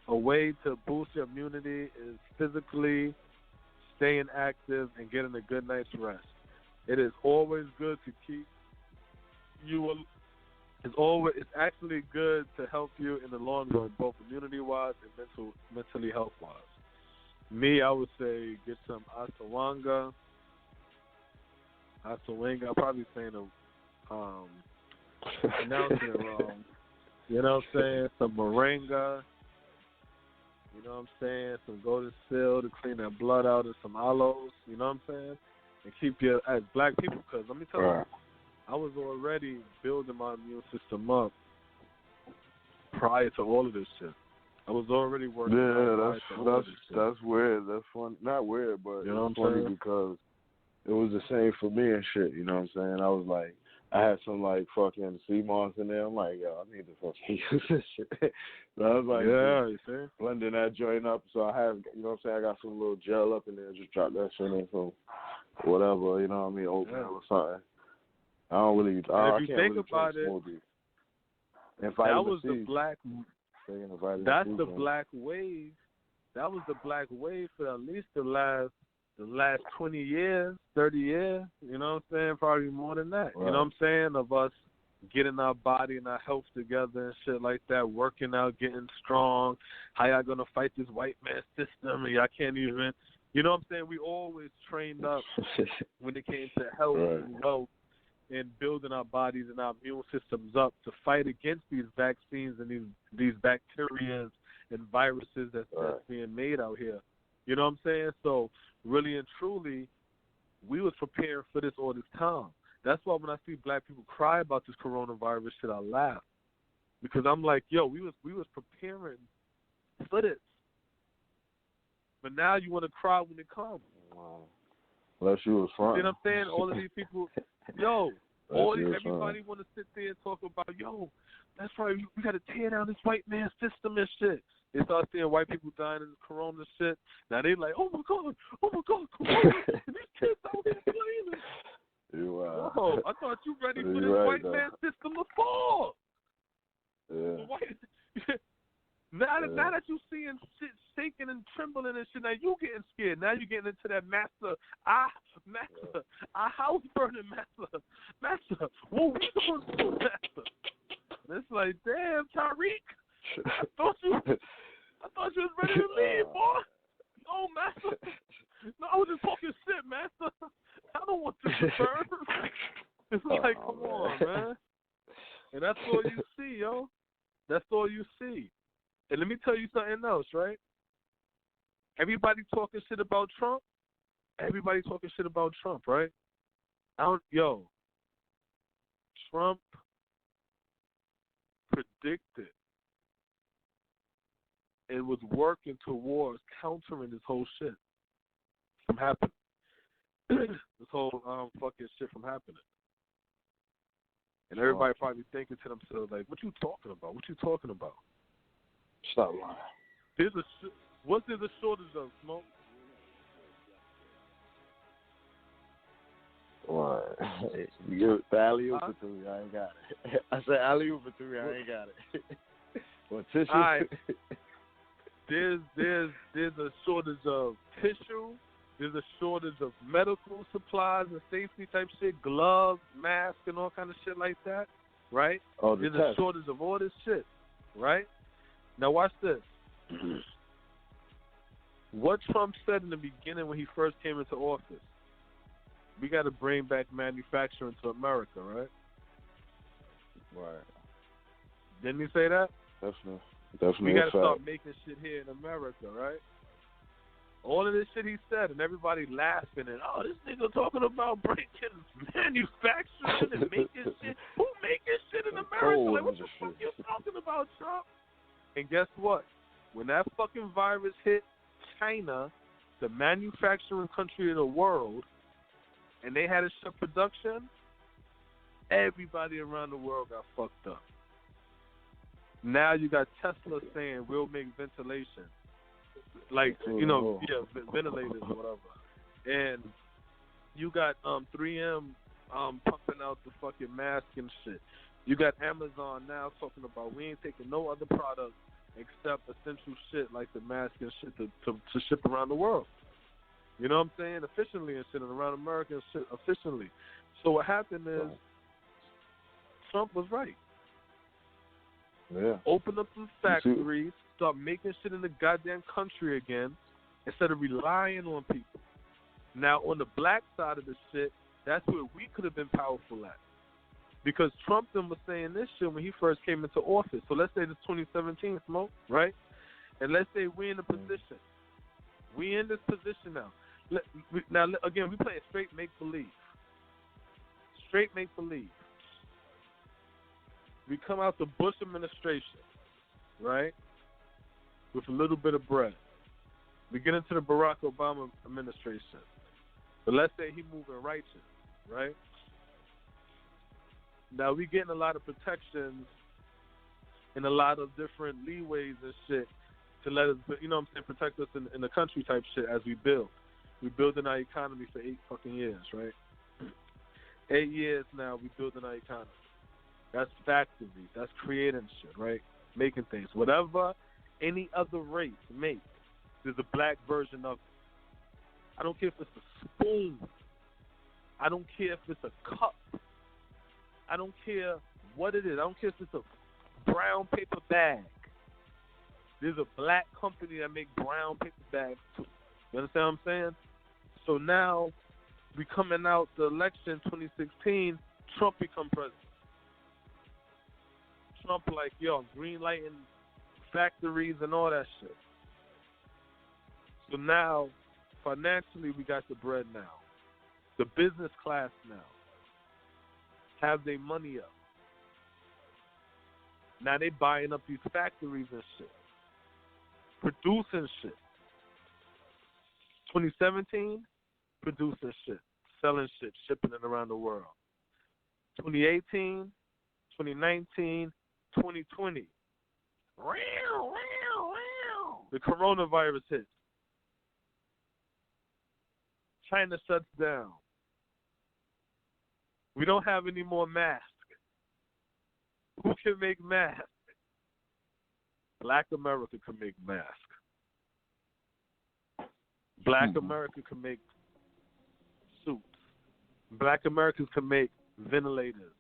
a way to boost your immunity is physically staying active and getting a good night's rest. It is always good to keep you. It's actually good to help you in the long run, both immunity-wise and mentally health-wise. Me, I would say get some Asawanga. I'm probably saying announcing it wrong. You know what I'm saying? Some moringa. You know what I'm saying? Some golden seal to clean that blood out, and some aloes. You know what I'm saying? And keep your, as black people, because let me tell you, I was already building my immune system up prior to all of this shit. I was already working. Yeah, that's weird. That's funny. Not weird, but it's funny because it was the same for me and shit. You know what I'm saying? I was like, I had some like fucking sea moss in there. I'm like, yo, I need to fucking use this shit. So I was like, you see? Blending that joint up. So I have, you know what I'm saying? I got some little gel up in there. Just drop that shit in some whatever, you know what I mean? Oatmeal or something. I don't really. If you can't think really about it, that was the black. That's the black wave. That was the black wave for at least the last 20 years, 30 years. You know what I'm saying? Probably more than that. Right. You know what I'm saying? Of us getting our body and our health together and shit like that, working out, getting strong. How y'all gonna fight this white man system and y'all can't even, you know what I'm saying? We always trained up when it came to health and wealth and building our bodies and our immune systems up to fight against these vaccines and these bacteria and viruses that's being made out here. You know what I'm saying? So really and truly, we was preparing for this all this time. That's why when I see black people cry about this coronavirus shit, I laugh. Because I'm like, yo, we was preparing for this. But now you want to cry when it comes. Wow. Unless you was front. You know what I'm saying? All of these people, yo, everybody want to sit there and talk about, yo, that's right, we got to tear down this white man system and shit. They start seeing white people dying in this corona shit. Now they like, oh my God, corona. And these kids out here playing. Yo, I thought you ready for this white man system to fall. Yeah. Now that you seeing shit shaking and trembling and shit, now you getting scared. Now you getting into that master, house burning master. What we gonna do, master? And it's like, damn, Tariq, I thought you was ready to leave, boy. No, master. No, I was just talking shit, master. I don't want this to burn. It's like, come on, man. And that's all you see, yo. That's all you see. And let me tell you something else, right? Everybody talking shit about Trump. Right? Trump predicted and was working towards countering this whole shit from happening. This whole fucking shit from happening. And everybody probably thinking to themselves, like, what you talking about? Stop lying. What's there a shortage of, Smoke? What? You give the alley-oop to me, I ain't got it. I said alley-oop to me, I ain't got it. What, tissue? All right. There's a shortage of tissue. There's a shortage of medical supplies and safety type shit, gloves, masks, and all kind of shit like that, right? There's a shortage of all this shit, right? Now watch this. What Trump said in the beginning when he first came into office, we got to bring back manufacturing to America, right? Right. Didn't he say that? Definitely. We got to start making shit here in America, right? All of this shit he said, and everybody laughing and, oh, this nigga talking about breaking manufacturing and making shit. Who making shit in America? Like, what the fuck you talking about, Trump? And guess what? When that fucking virus hit China, the manufacturing country of the world, and they had to shut production, everybody around the world got fucked up. Now you got Tesla saying we'll make ventilation. Like, ventilators or whatever. And you got 3M pumping out the fucking mask and shit. You got Amazon now talking about we ain't taking no other product except essential shit like the mask and shit to ship around the world. You know what I'm saying? Efficiently and shit, and around America and shit efficiently. So what happened is Trump was right. Yeah. Open up some factories, start making shit in the goddamn country again instead of relying on people. Now, on the black side of the shit, that's where we could have been powerful at. Because Trump then was saying this shit when he first came into office. So let's say this 2017, Smoke, right? And let's say we're in a position. We in this position now. Now, again, we play straight make-believe. Straight make-believe. We come out the Bush administration, right, with a little bit of bread. We get into the Barack Obama administration. But let's say he moving righteous, right? Now we getting a lot of protections and a lot of different leeways and shit to let us, you know what I'm saying, protect us in the country type shit as we build. We building our economy for 8 fucking years, right? 8 years now we building our economy. That's factories. That's creating shit, right? Making things. Whatever any other race makes, there's a black version of it. I don't care if it's a spoon. I don't care if it's a cup. I don't care what it is. I don't care if it's a brown paper bag. There's a black company that make brown paper bags too. You understand what I'm saying? So now we coming out the election 2016, Trump become president. Trump like, yo, green lighting factories and all that shit. So now, financially, we got the bread now. The business class now have their money up. Now they buying up these factories and shit. Producing shit. 2017, producing shit. Selling shit, shipping it around the world. 2018, 2019, 2020. The coronavirus hits. China shuts down. We don't have any more masks. Who can make masks? Black America can make masks. Black America can make suits. Black Americans can make ventilators.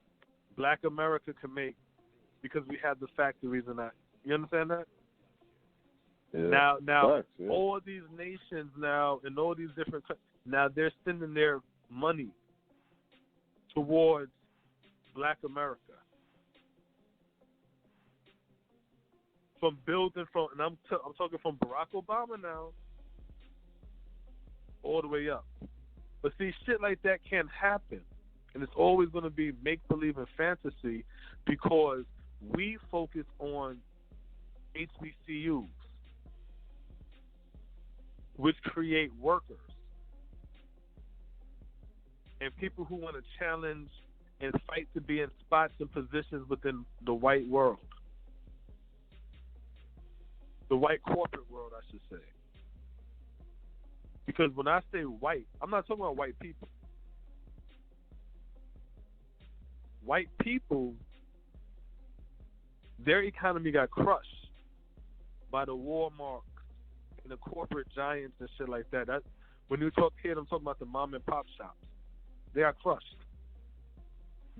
Black America can make, because we have the factories and that. You understand that? Yeah. Now, Facts, yeah. all these nations now and all these different countries, now they're sending their money towards Black America. From building from, and I'm talking from Barack Obama now, all the way up. But see, shit like that can't happen. And it's always going to be make-believe and fantasy because we focus on HBCUs, which create workers. And people who want to challenge and fight to be in spots and positions within the white world. The white corporate world, I should say. Because when I say white, I'm not talking about white people. White people, their economy got crushed by the Walmart and the corporate giants and shit like that. When you talk here, I'm talking about the mom and pop shops. They are crushed.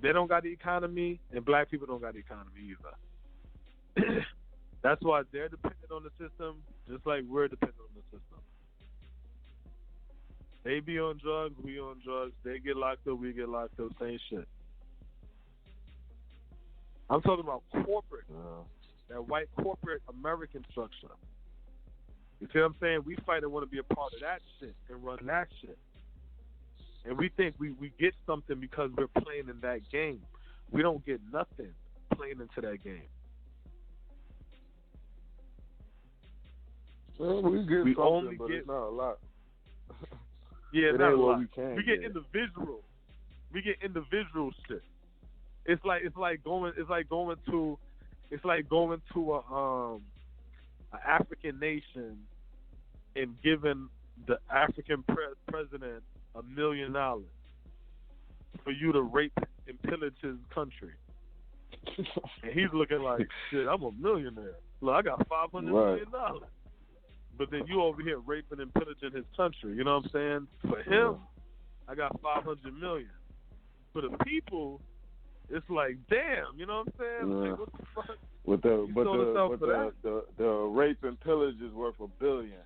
They don't got the economy, and black people don't got the economy either. That's why they're dependent on the system, just like we're dependent on the system. They be on drugs, we on drugs. They get locked up, we get locked up. Same shit. I'm talking about corporate, that white corporate American structure. You see what I'm saying? We fight and want to be a part of that shit and run that shit. And we think we get something because we're playing in that game. We don't get nothing playing into that game. Well, we get we something, only but get, it's not a lot. Yeah, it not ain't a what lot. we can We get get. individual. We get individual shit. It's like going to a African nation and giving the African president $1 million for you to rape and pillage his country. And he's looking like, shit, I'm a millionaire. Look, I got $500 million. But then you over here raping and pillaging his country. You know what I'm saying? For him, I got $500 million. For the people, it's like, damn, you know what I'm saying? Like, what the fuck? The rape and pillage is worth $1 billion.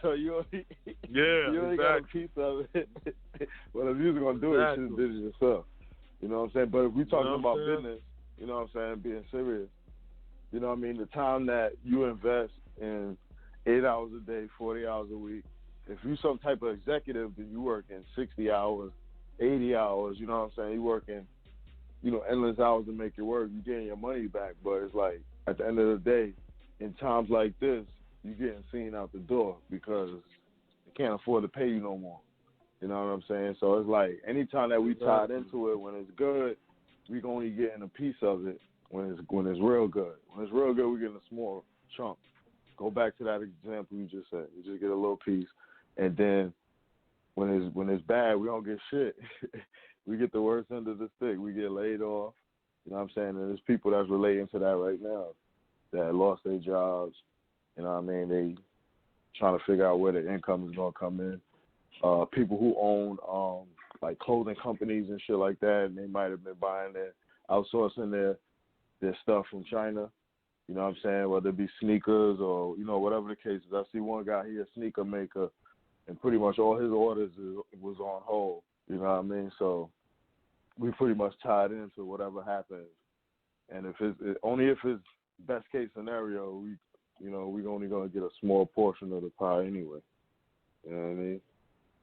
So you only got a piece of it. Well, if you was gonna do it, you should have did it yourself. You know what I'm saying? But if we talking about business, you know what I'm saying, being serious, you know what I mean, the time that you invest in 8 hours a day, 40 hours a week, if you some type of executive, then you working 60 hours, 80 hours, you know what I'm saying? You working, endless hours to make it work. You getting your money back, but it's like at the end of the day, in times like this, you getting seen out the door because they can't afford to pay you no more. You know what I'm saying? So it's like anytime that we tied into it, when it's good, we only getting a piece of it when it's real good. When it's real good, we getting a small chunk. Go back to that example you just said. You just get a little piece, and then when it's bad, we don't get shit. We get the worst end of the stick. We get laid off. You know what I'm saying? And there's people that's relating to that right now that lost their jobs. You know what I mean? They trying to figure out where their income is going to come in. People who own like clothing companies and shit like that, and they might have been buying their outsourcing their stuff from China. You know what I'm saying? Whether it be sneakers or, you know, whatever the case is. I see one guy, he a sneaker maker, and pretty much all his orders was on hold. You know what I mean? So we pretty much tied into whatever happens. And only if it's best case scenario, we only gonna get a small portion of the pie anyway. You know what I mean?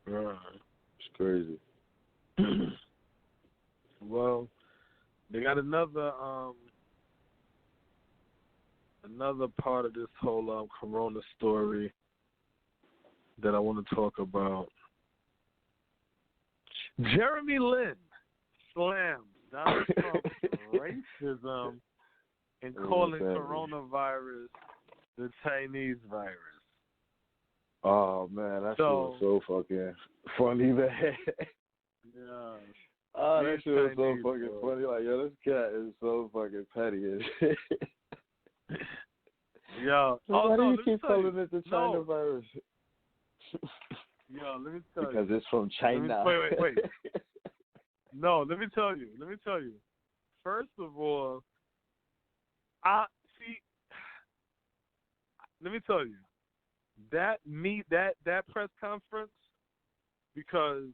Right. It's crazy. Well, they got another part of this whole corona story that I want to talk about. Jeremy Lin slams Donald Trump's racism and calling coronavirus the Chinese virus. Oh man, that shit was so fucking funny, man. Yeah. Oh, that shit was so fucking funny. Like, yo, this cat is so fucking petty and shit. Yo, why do you keep calling it the China virus? Yo, let me tell you. Because it's from China. Wait. No, let me tell you. First of all, let me tell you. That press conference, because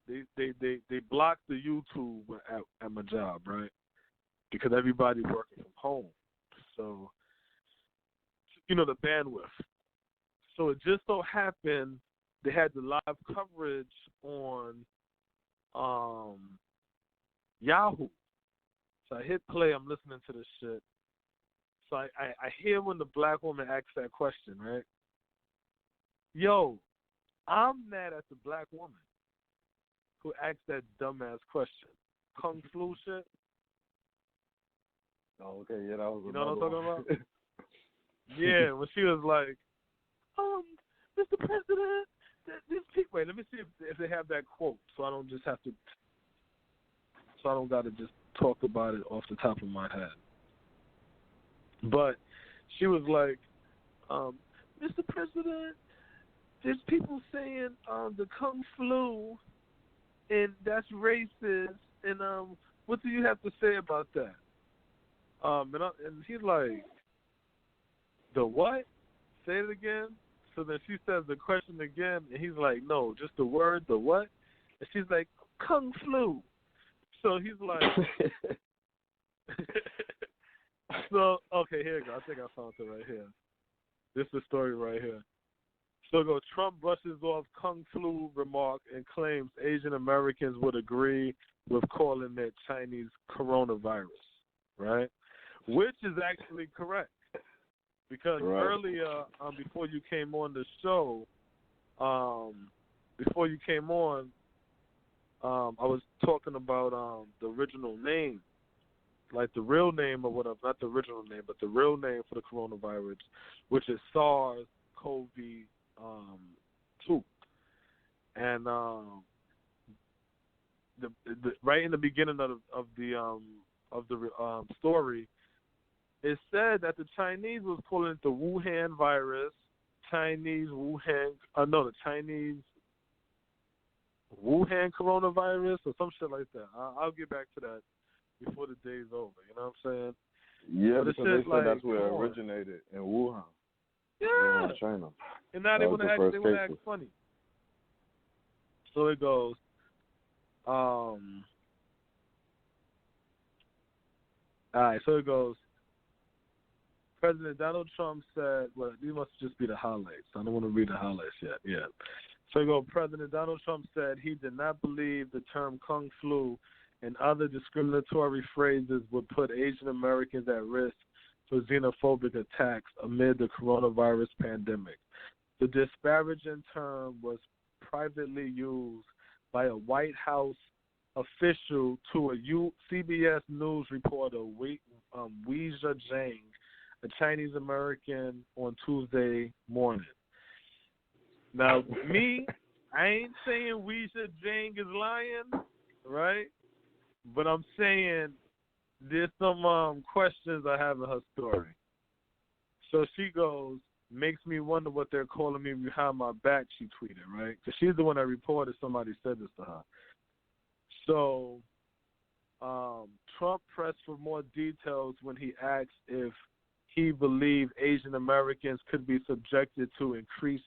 they blocked the YouTube at my job, right? Because everybody's working from home. So, you know, the bandwidth. So it just so happened they had the live coverage on Yahoo. So I hit play, I'm listening to this shit. So I hear when the black woman asks that question, right? Yo, I'm mad at the black woman who asked that dumbass question. Kung flu shit. Oh, okay, yeah, that was you know what I'm talking one. about? Yeah, when she was like, Mr. President, these people. Wait, let me see if they have that quote, so I don't just have to. So I don't got to just talk about it off the top of my head. But she was like, Mr. President, there's people saying the Kung flu, and that's racist, and what do you have to say about that? And he's like, the what? Say it again. So then she says the question again, and he's like, no, just the word, the what? And she's like, Kung flu. So he's like, so, okay, here you go. I think I found it right here. This is the story right here. So go, Trump brushes off Kung flu remark and claims Asian Americans would agree with calling it Chinese coronavirus, right? Which is actually correct. Because earlier, before you came on the show, I was talking about the original name, like the real name or whatever, not the original name, but the real name for the coronavirus, which is SARS-CoV-2. And the right in the beginning of the story, it said that the Chinese was calling it the Wuhan virus, the Chinese Wuhan coronavirus or some shit like that. I'll get back to that before the day's over. You know what I'm saying? Yeah, but because they said that's where it originated, in Wuhan. Yeah. China. And now they want to act funny. So it goes, all right, so it goes, President Donald Trump said, well, these must just be the highlights. I don't want to read the highlights yet. Yeah. So it goes, President Donald Trump said he did not believe the term Kung flu and other discriminatory phrases would put Asian Americans at risk for xenophobic attacks amid the coronavirus pandemic. The disparaging term was privately used by a White House official to a CBS News reporter, Weijia Zhang, a Chinese American, on Tuesday morning. Now, I ain't saying Weijia Zhang is lying, right? But I'm saying there's some questions I have in her story. So she goes, makes me wonder what they're calling me behind my back, she tweeted, right? Because she's the one that reported somebody said this to her. So Trump pressed for more details when he asked if he believed Asian Americans could be subjected to increased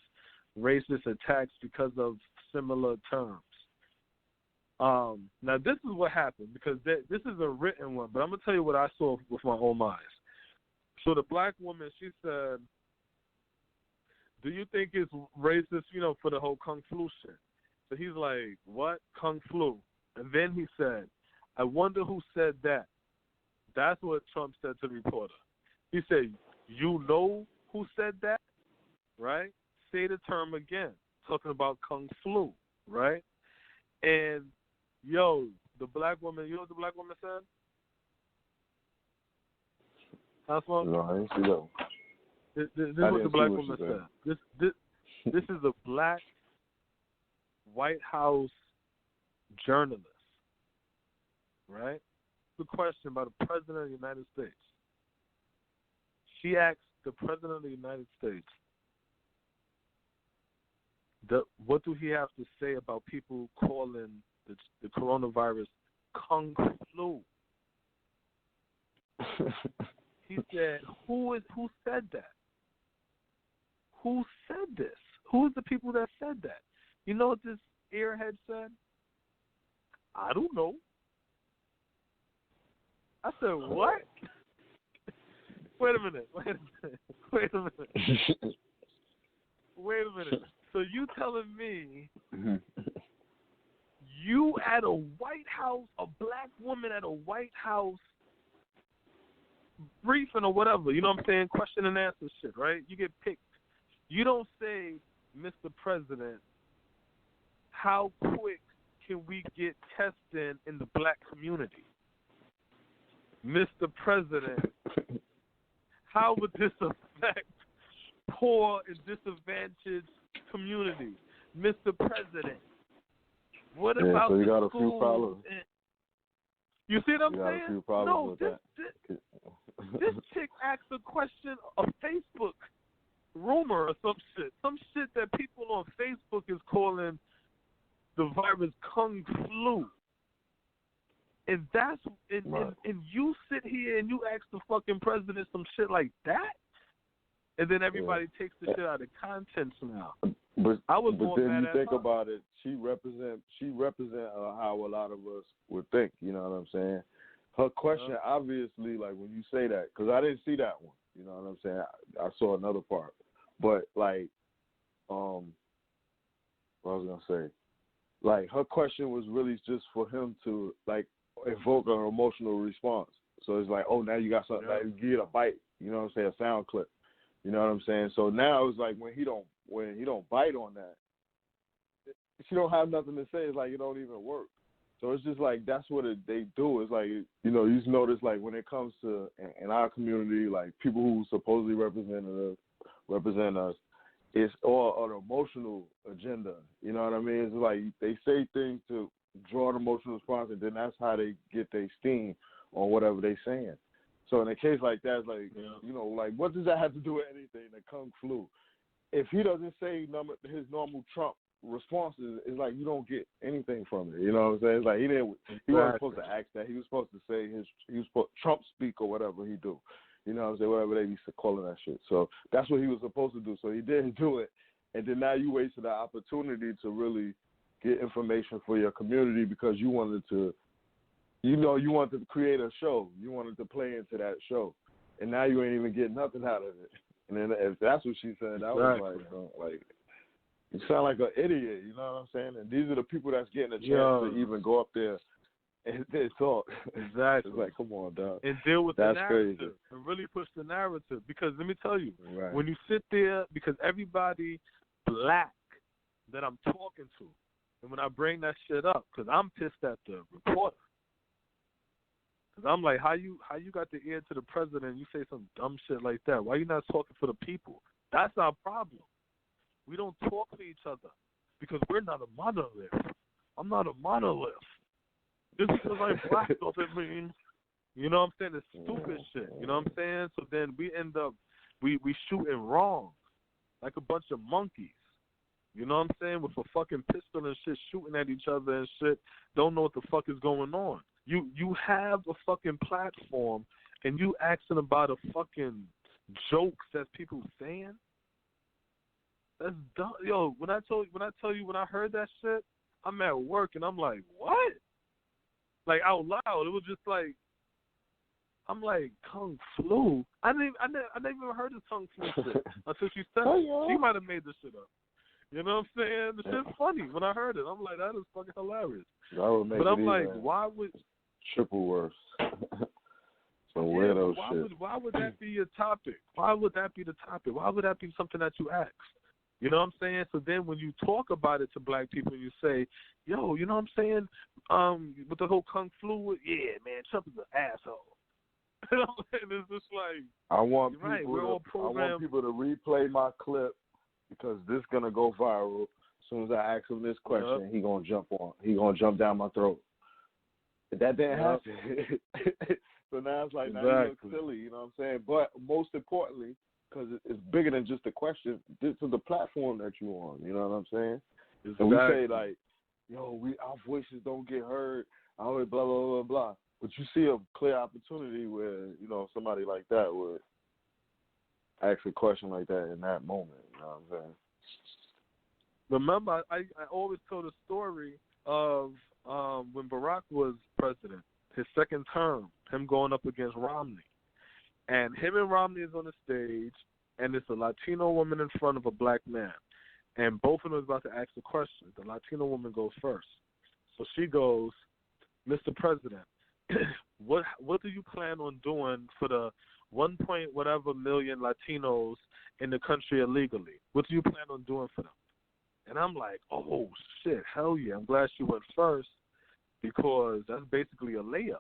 racist attacks because of similar terms. Now, this is what happened, because this is a written one, but I'm going to tell you what I saw with my own eyes. So the black woman, she said, do you think it's racist, for the whole Kung Flu shit? So he's like, what? Kung Flu. And then he said, I wonder who said that. That's what Trump said to the reporter. He said, you know who said that, right? Say the term again, talking about Kung Flu, right? And, the black woman, you know what the black woman said? Housewife? No, I didn't see that. This is what the black woman said. This is a black White House journalist, right? The question by the President of the United States. She asked the President of the United States, what do he have to say about people calling the coronavirus Kung Flu? He said, who said that? Who said this? Who's the people that said that? You know what this airhead said? I don't know. I said, what? Wait a minute. So you telling me you at a White House, a black woman at a White House briefing or whatever, you know what I'm saying? Question and answer shit, right? You get picked. You don't say, Mr. President, how quick can we get testing in the black community? Mr. President, how would this affect poor and disadvantaged communities? Mr. President, what about so you got the a few problems. You see what I'm saying? Got a few problems with this chick asked a question, a Facebook rumor or some shit that people on Facebook is calling the virus Kung Flu. And that's and you sit here and you ask the fucking president some shit like that, and then everybody takes the shit out of context now. But then you think her. about it, she represent how a lot of us would think. You know what I'm saying? Her question, obviously, like when you say that, because I didn't see that one. You know what I'm saying? I saw another part, but like, what I was gonna say, like her question was really just for him to like evoke an emotional response. So it's like, oh, now you got something, like, you get a bite. You know what I'm saying? A sound clip. You know what I'm saying? So now it's like when he don't bite on that, she don't have nothing to say. It's like it don't even work. So it's just like that's what they do. It's like, you just notice like when it comes to in our community, like people who supposedly represent us, it's all an emotional agenda. You know what I mean? It's like they say things to draw an emotional response, and then that's how they get their steam on whatever they saying. So in a case like that, it's like, like what does that have to do with anything? The Kung Flu. If he doesn't say his normal Trump responses, it's like you don't get anything from it. You know what I'm saying? It's like he wasn't supposed to ask that. He was supposed to say Trump speak or whatever he do. You know what I'm saying? Whatever they used to calling that shit. So that's what he was supposed to do. So he didn't do it, and then now you wasted the opportunity to really get information for your community because you wanted to. You wanted to create a show. You wanted to play into that show, and now you ain't even getting nothing out of it. And then if that's what she said, that was like you sound like an idiot. You know what I'm saying? And these are the people that's getting a chance to even go up there and talk. Exactly. It's like, come on, dog. And deal with that's the narrative crazy. and really push the narrative. Because let me tell you, right. when you sit there, because everybody black that I'm talking to, and when I bring that shit up, because I'm pissed at the reporter. I'm like, how you got the ear to the president and you say some dumb shit like that? Why you not talking for the people? That's our problem. We don't talk to each other because we're not a monolith. I'm not a monolith. Just because I'm black doesn't mean, you know what I'm saying? It's stupid shit. You know what I'm saying? So then we end up, we shooting wrong like a bunch of monkeys. You know what I'm saying? With a fucking pistol and shit, shooting at each other and shit. Don't know what the fuck is going on. You have a fucking platform, and you asking about a fucking jokes that people saying. That's dumb. Yo, when I heard that shit, I'm at work and I'm like, what? Like out loud, it was just like, I'm like, Kung Flu. I never even heard of Kung Flu shit until she said it. She might have made this shit up. You know what I'm saying? The shit's funny. When I heard it, I'm like, that is fucking hilarious. That would make but I'm it like, even why would triple worse? Some weirdo shit. Why would that be a topic? Why would that be the topic? Why would that be something that you ask? You know what I'm saying? So then when you talk about it to black people, you say, yo, you know what I'm saying? With the whole Kung Flu, yeah, man, Trump is an asshole. You know, and it's just like, I want people to replay my clip because this gonna go viral. As soon as I ask him this question, he gonna jump jump down my throat. But that didn't happen. So now it's like, now you look silly, you know what I'm saying? But most importantly, because it's bigger than just a question, this is the platform that you're on, you know what I'm saying? Exactly. And we say like, yo, our voices don't get heard, I always blah, blah, blah, blah. But you see a clear opportunity where, you know, somebody like that would ask a question like that in that moment, you know what I'm saying? Remember, I always tell the story of when Barack was president, his second term, him going up against Romney. And him and Romney is on the stage, and it's a Latino woman in front of a black man. And both of them is about to ask a question. The Latino woman goes first. So she goes, Mr. President, what do you plan on doing for the 1 point whatever million Latinos in the country illegally? What do you plan on doing for them? And I'm like, oh, shit, hell yeah. I'm glad she went first because that's basically a layup.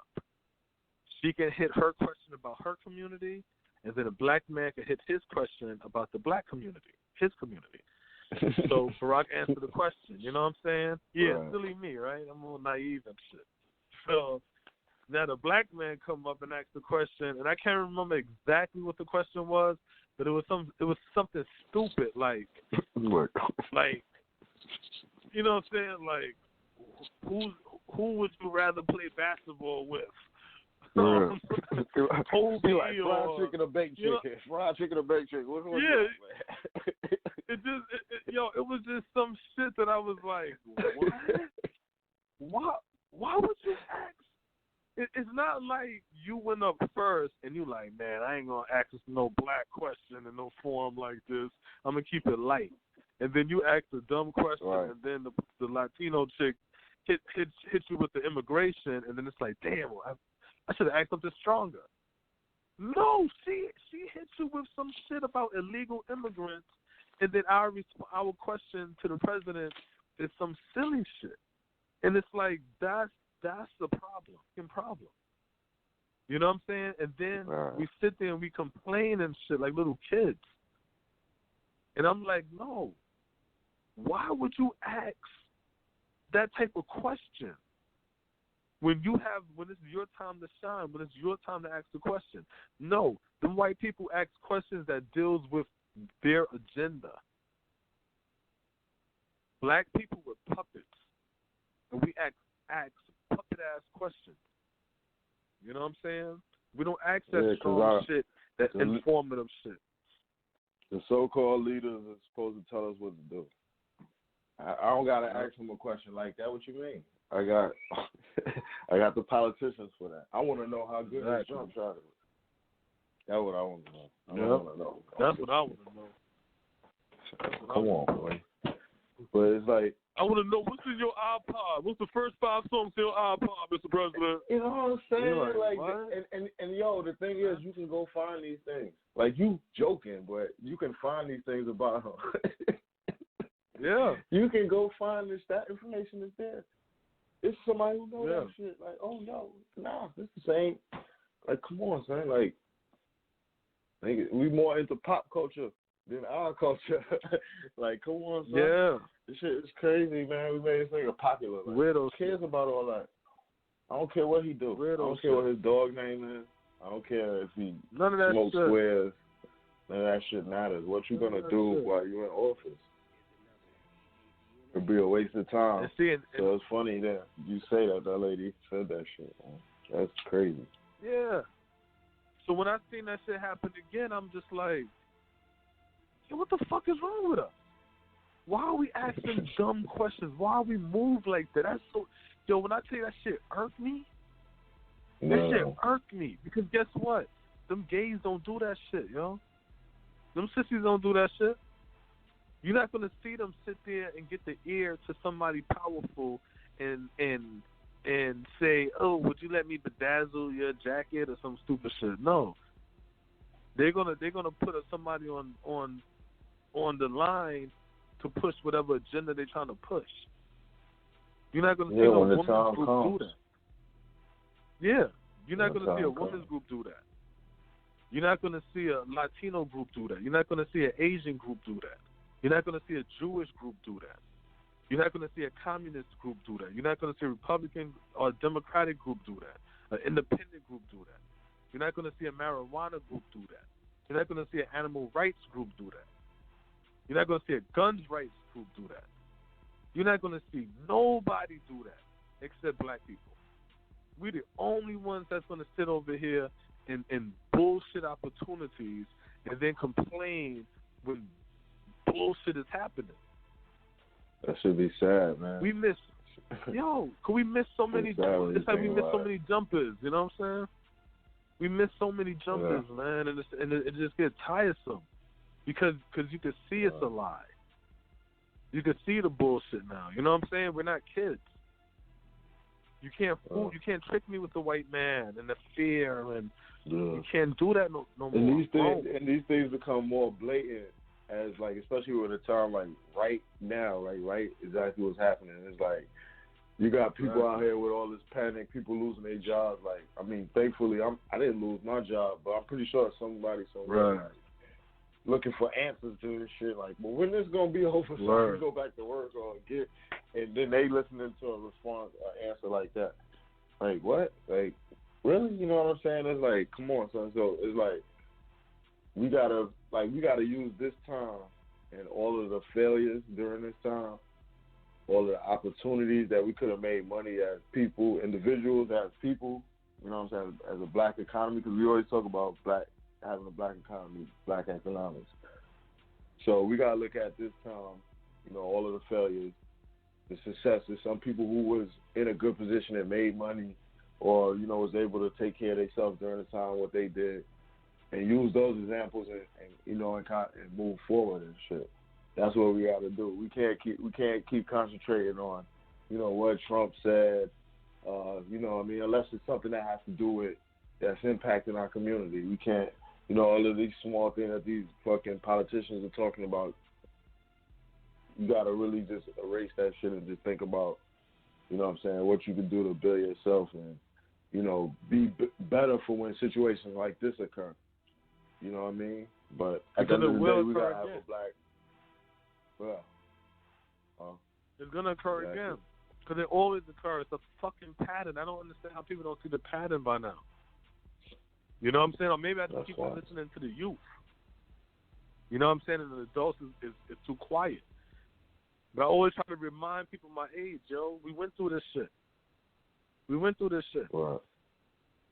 She can hit her question about her community, and then a black man can hit his question about the black community, his community. So Barack answered the question. You know what I'm saying? Yeah, right. Silly me, right? I'm all naive and shit. So now the black man come up and ask the question, and I can't remember exactly what the question was, but it was something stupid like, you know what I'm saying? Like, who would you rather play basketball with? Yeah. Like fried chicken or baked chicken. Fried chicken or baked chicken. Which one? Yeah. It was just some shit that I was like, what? Why would you ask? It's not like you went up first and you like, man, I ain't gonna ask this no black question in no forum like this. I'm gonna keep it light. And then you ask a dumb question, right. And then the Latino chick hit you with the immigration, and then it's like, damn, I should have asked something stronger. No, she hit you with some shit about illegal immigrants, and then our question to the president is some silly shit. And it's like, that's the problem. You know what I'm saying? And then we sit there and we complain and shit like little kids. And I'm like, no. Why would you ask that type of question? When it's your time to shine, when it's your time to ask the question. No, them white people ask questions that deals with their agenda. Black people were puppets, and we ask puppet-ass questions. You know what I'm saying? We don't ask that strong shit, that informative shit. The so-called leaders are supposed to tell us what to do. I don't got to ask them a question like that. What you mean? I got the politicians for that. I want to know how good this Trump shot is. That's what I want to know. I want to know. That's what I want to know. Come on, boy. But it's like, I want to know what's in your iPod. What's the first 5 songs in your iPod, Mr. President? You know what I'm saying? And yo, the thing is, you can go find these things. Like, you joking, but you can find these things about him. Yeah. You can go find this. That information is there. It's somebody who knows that shit. Like, oh no, nah, this the same. Like, come on, son. Like, we more into pop culture than our culture. Like, come on, son. Yeah. This shit is crazy, man. We made this nigga popular. Like, who cares about all that? I don't care what he do. I don't care what his dog name is. I don't care if he smokes squares. None of that shit matters. What you gonna do while you're in office? It'd be a waste of time. And see, so it's funny that you say that lady said that shit. Man. That's crazy. Yeah. So when I seen that shit happen again, I'm just like, yo, what the fuck is wrong with us? Why are we asking dumb questions? Why are we moved like that? That's so. Yo, when I tell you that shit irked me, that shit irked me. Because guess what? Them gays don't do that shit, yo. Them sissies don't do that shit. You're not gonna see them sit there and get the ear to somebody powerful and say, "Oh, would you let me bedazzle your jacket?" or some stupid shit. No. They're gonna put somebody on the line to push whatever agenda they're trying to push. You're not gonna see a women's group do that. Yeah, you're not gonna see a women's group do that. You're not gonna see a Latino group do that. You're not gonna see an Asian group do that. You're not gonna see a Jewish group do that. You're not going to see a communist group do that. You're not going to see a Republican or Democratic group do that. An independent group do that. You're not going to see a marijuana group do that. You're not going to see an animal rights group do that. You're not going to see a guns rights group do that. You're not going to see nobody do that except black people. We're the only ones that's going to sit over here and bullshit opportunities and then complain when bullshit is happening. That should be sad, man. We miss, could we miss so many? It's like we miss so many jumpers. You know what I'm saying? We miss so many jumpers, man, and it just gets tiresome because you can see it's a lie. You can see the bullshit now. You know what I'm saying? We're not kids. You can't fool. You can't trick me with the white man and the fear, and you can't do that no more. And these things become more blatant. As like, especially with a time like right now, like right exactly what's happening. It's like you got people out here with all this panic, people losing their jobs. Like, I mean, thankfully, I didn't lose my job, but I'm pretty sure somebody somewhere like, looking for answers to this shit. Like, well, when this gonna be over? So I can go back to work or get, and then they listening to a response, an answer like that. Like what? Like really? You know what I'm saying? It's like, come on, son. So it's like. We gotta use this time and all of the failures during this time, all of the opportunities that we could have made money as people, individuals, as people, you know what I'm saying, as a black economy, because we always talk about having a black economy, black economics. So we gotta look at this time, you know, all of the failures, the successes, some people who was in a good position and made money or, you know, was able to take care of themselves during the time, what they did. And use those examples and you know and move forward and shit. That's what we got to do. We can't keep concentrating on, you know, what Trump said. You know what I mean, unless it's something that has to do with that's impacting our community. We can't, you know, all of these small things that these fucking politicians are talking about. You got to really just erase that shit and just think about, you know what I'm saying, what you can do to build yourself and, you know, be better for when situations like this occur. You know what I mean? But at the end of the day, we got to have a black... It's going to occur again. Because it always occurs. It's a fucking pattern. I don't understand how people don't see the pattern by now. You know what I'm saying? Or maybe I just keep on listening to the youth. You know what I'm saying? And the adults is too quiet. But I always try to remind people my age, yo. We went through this shit.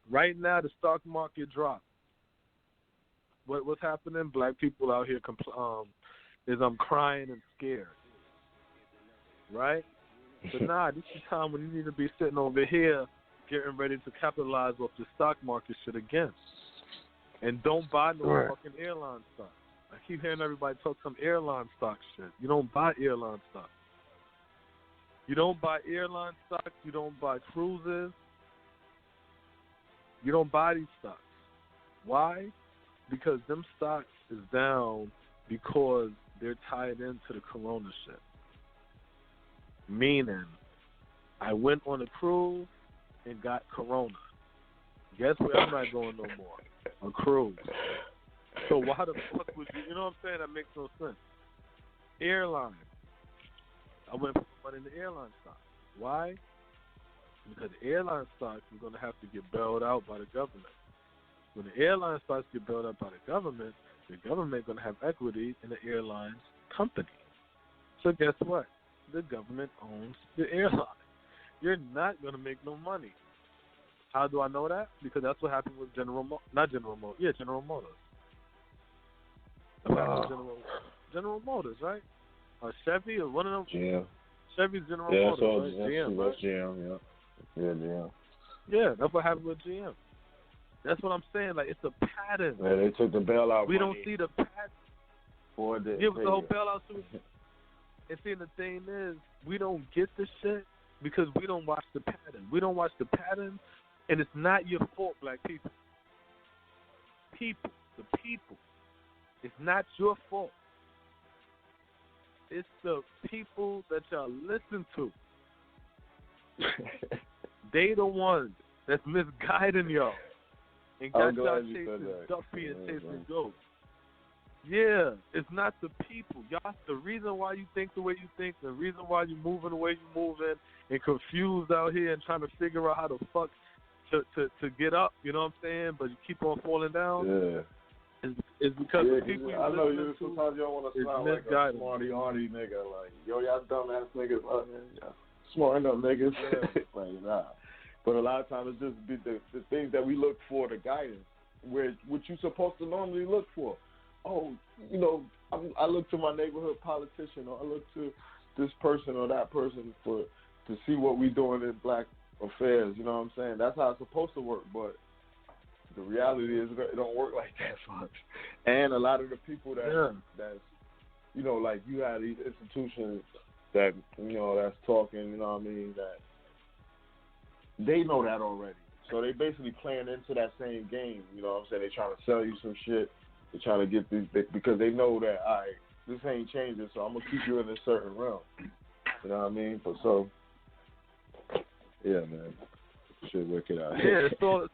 Right now, the stock market dropped. What's happening? Black people out here is crying and scared, right? But nah, this is the time when you need to be sitting over here getting ready to capitalize off the stock market shit again. And don't buy no fucking airline stock. I keep hearing everybody talk some airline stock shit. You don't buy airline stock. You don't buy airline stocks. You don't buy cruises. You don't buy these stocks. Why? Because them stocks is down because they're tied into the corona shit. Meaning, I went on a cruise and got corona. Guess where I'm not going no more? A cruise. So why the fuck would you know what I'm saying? That makes no sense. Airline. I went put money in the airline stock. Why? Because the airline stocks are going to have to get bailed out by the government. When the airline stocks get bailed out by the government going to have equity in the airline's company. So guess what? the government owns the airline. You're not going to make no money. How do I know that? Because that's what happened with General Motors. General Motors. That's what happened with General Motors, right? Chevy or one of them? GM. Chevy's General Motors, right? GM, right? GM, yeah, GM. Yeah, that's what happened with GM. That's what I'm saying. Like, it's a pattern. Man, they took the bailout We money. don't see the pattern. For the Yeah, with the whole bailout too. And see, the thing is, we don't get the shit because we don't watch the pattern. We don't watch the pattern, and it's not your fault, black people. The people. It's not your fault. It's the people that y'all listen to. They the ones that's misguiding y'all and got y'all chasing Duffy and chasing ghosts. Yeah, it's not the people. Y'all, the reason why you think the way you think, the reason why you moving the way you moving and confused out here and trying to figure out how the fuck to get up, you know what I'm saying? But you keep on falling down. Yeah. It's because the people I know you sometimes you don't want to sound like a smarty arty nigga, like, yo, y'all dumbass niggas, smart enough niggas. Yeah. Like, nah. But a lot of times it's just the things that we look for, the guidance, what you're supposed to normally look for. Oh, you know, I look to my neighborhood politician, or I look to this person or that person to see what we doing in black affairs. You know what I'm saying? That's how it's supposed to work. But the reality is it don't work like that for us. And a lot of the people that's, you know, like you have these institutions that, you know, that's talking, you know what I mean, that they know that already. So they basically playing into that same game. You know what I'm saying? They trying to sell you some shit. They trying to get these, because they know that, all right, this ain't changing, so I'm going to keep you in a certain realm. You know what I mean? But so, yeah, man. Shit wicked out here. Yeah, it's all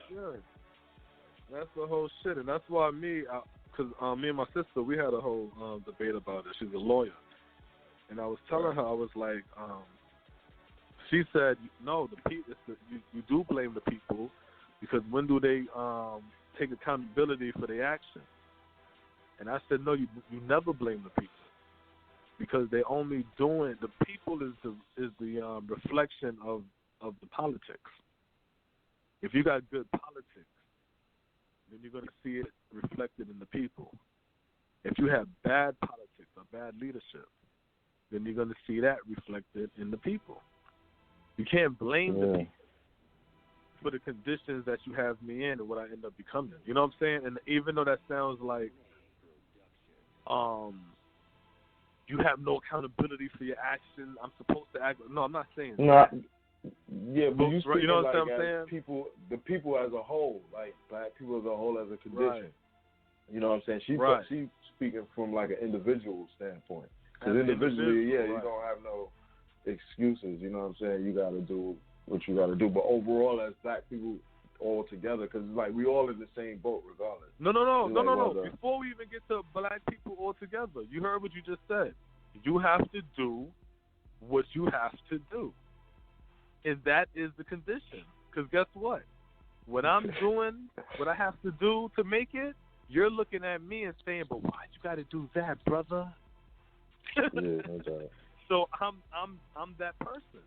good. That's the whole shit, and that's why because me and my sister, we had a whole debate about it. She's a lawyer, and I was telling her, I was like, she said, no, you do blame the people, because when do they take accountability for their action? And I said, no, you never blame the people, because they're only doing, the people is the reflection of the politics. If you got good politics, then you're going to see it reflected in the people. If you have bad politics or bad leadership, then you're going to see that reflected in the people. You can't blame the people for the conditions that you have me in and what I end up becoming. You know what I'm saying? And even though that sounds like you have no accountability for your action, I'm supposed to act. No, I'm not saying that. Yeah, but you speaking, you know what like, I'm saying? People, the people as a whole, like black people as a whole, as a condition. Right. You know what I'm saying? She's speaking from like an individual standpoint. Because individually, you don't have no excuses. You know what I'm saying? You got to do what you got to do. But overall, as black people all together, because like we all in the same boat regardless. No. Before we even get to black people all together, you heard what you just said. You have to do what you have to do. And that is the condition. Because guess what? When I'm doing what I have to do to make it, you're looking at me and saying, but why you got to do that, brother? Yeah, no doubt. So I'm that person.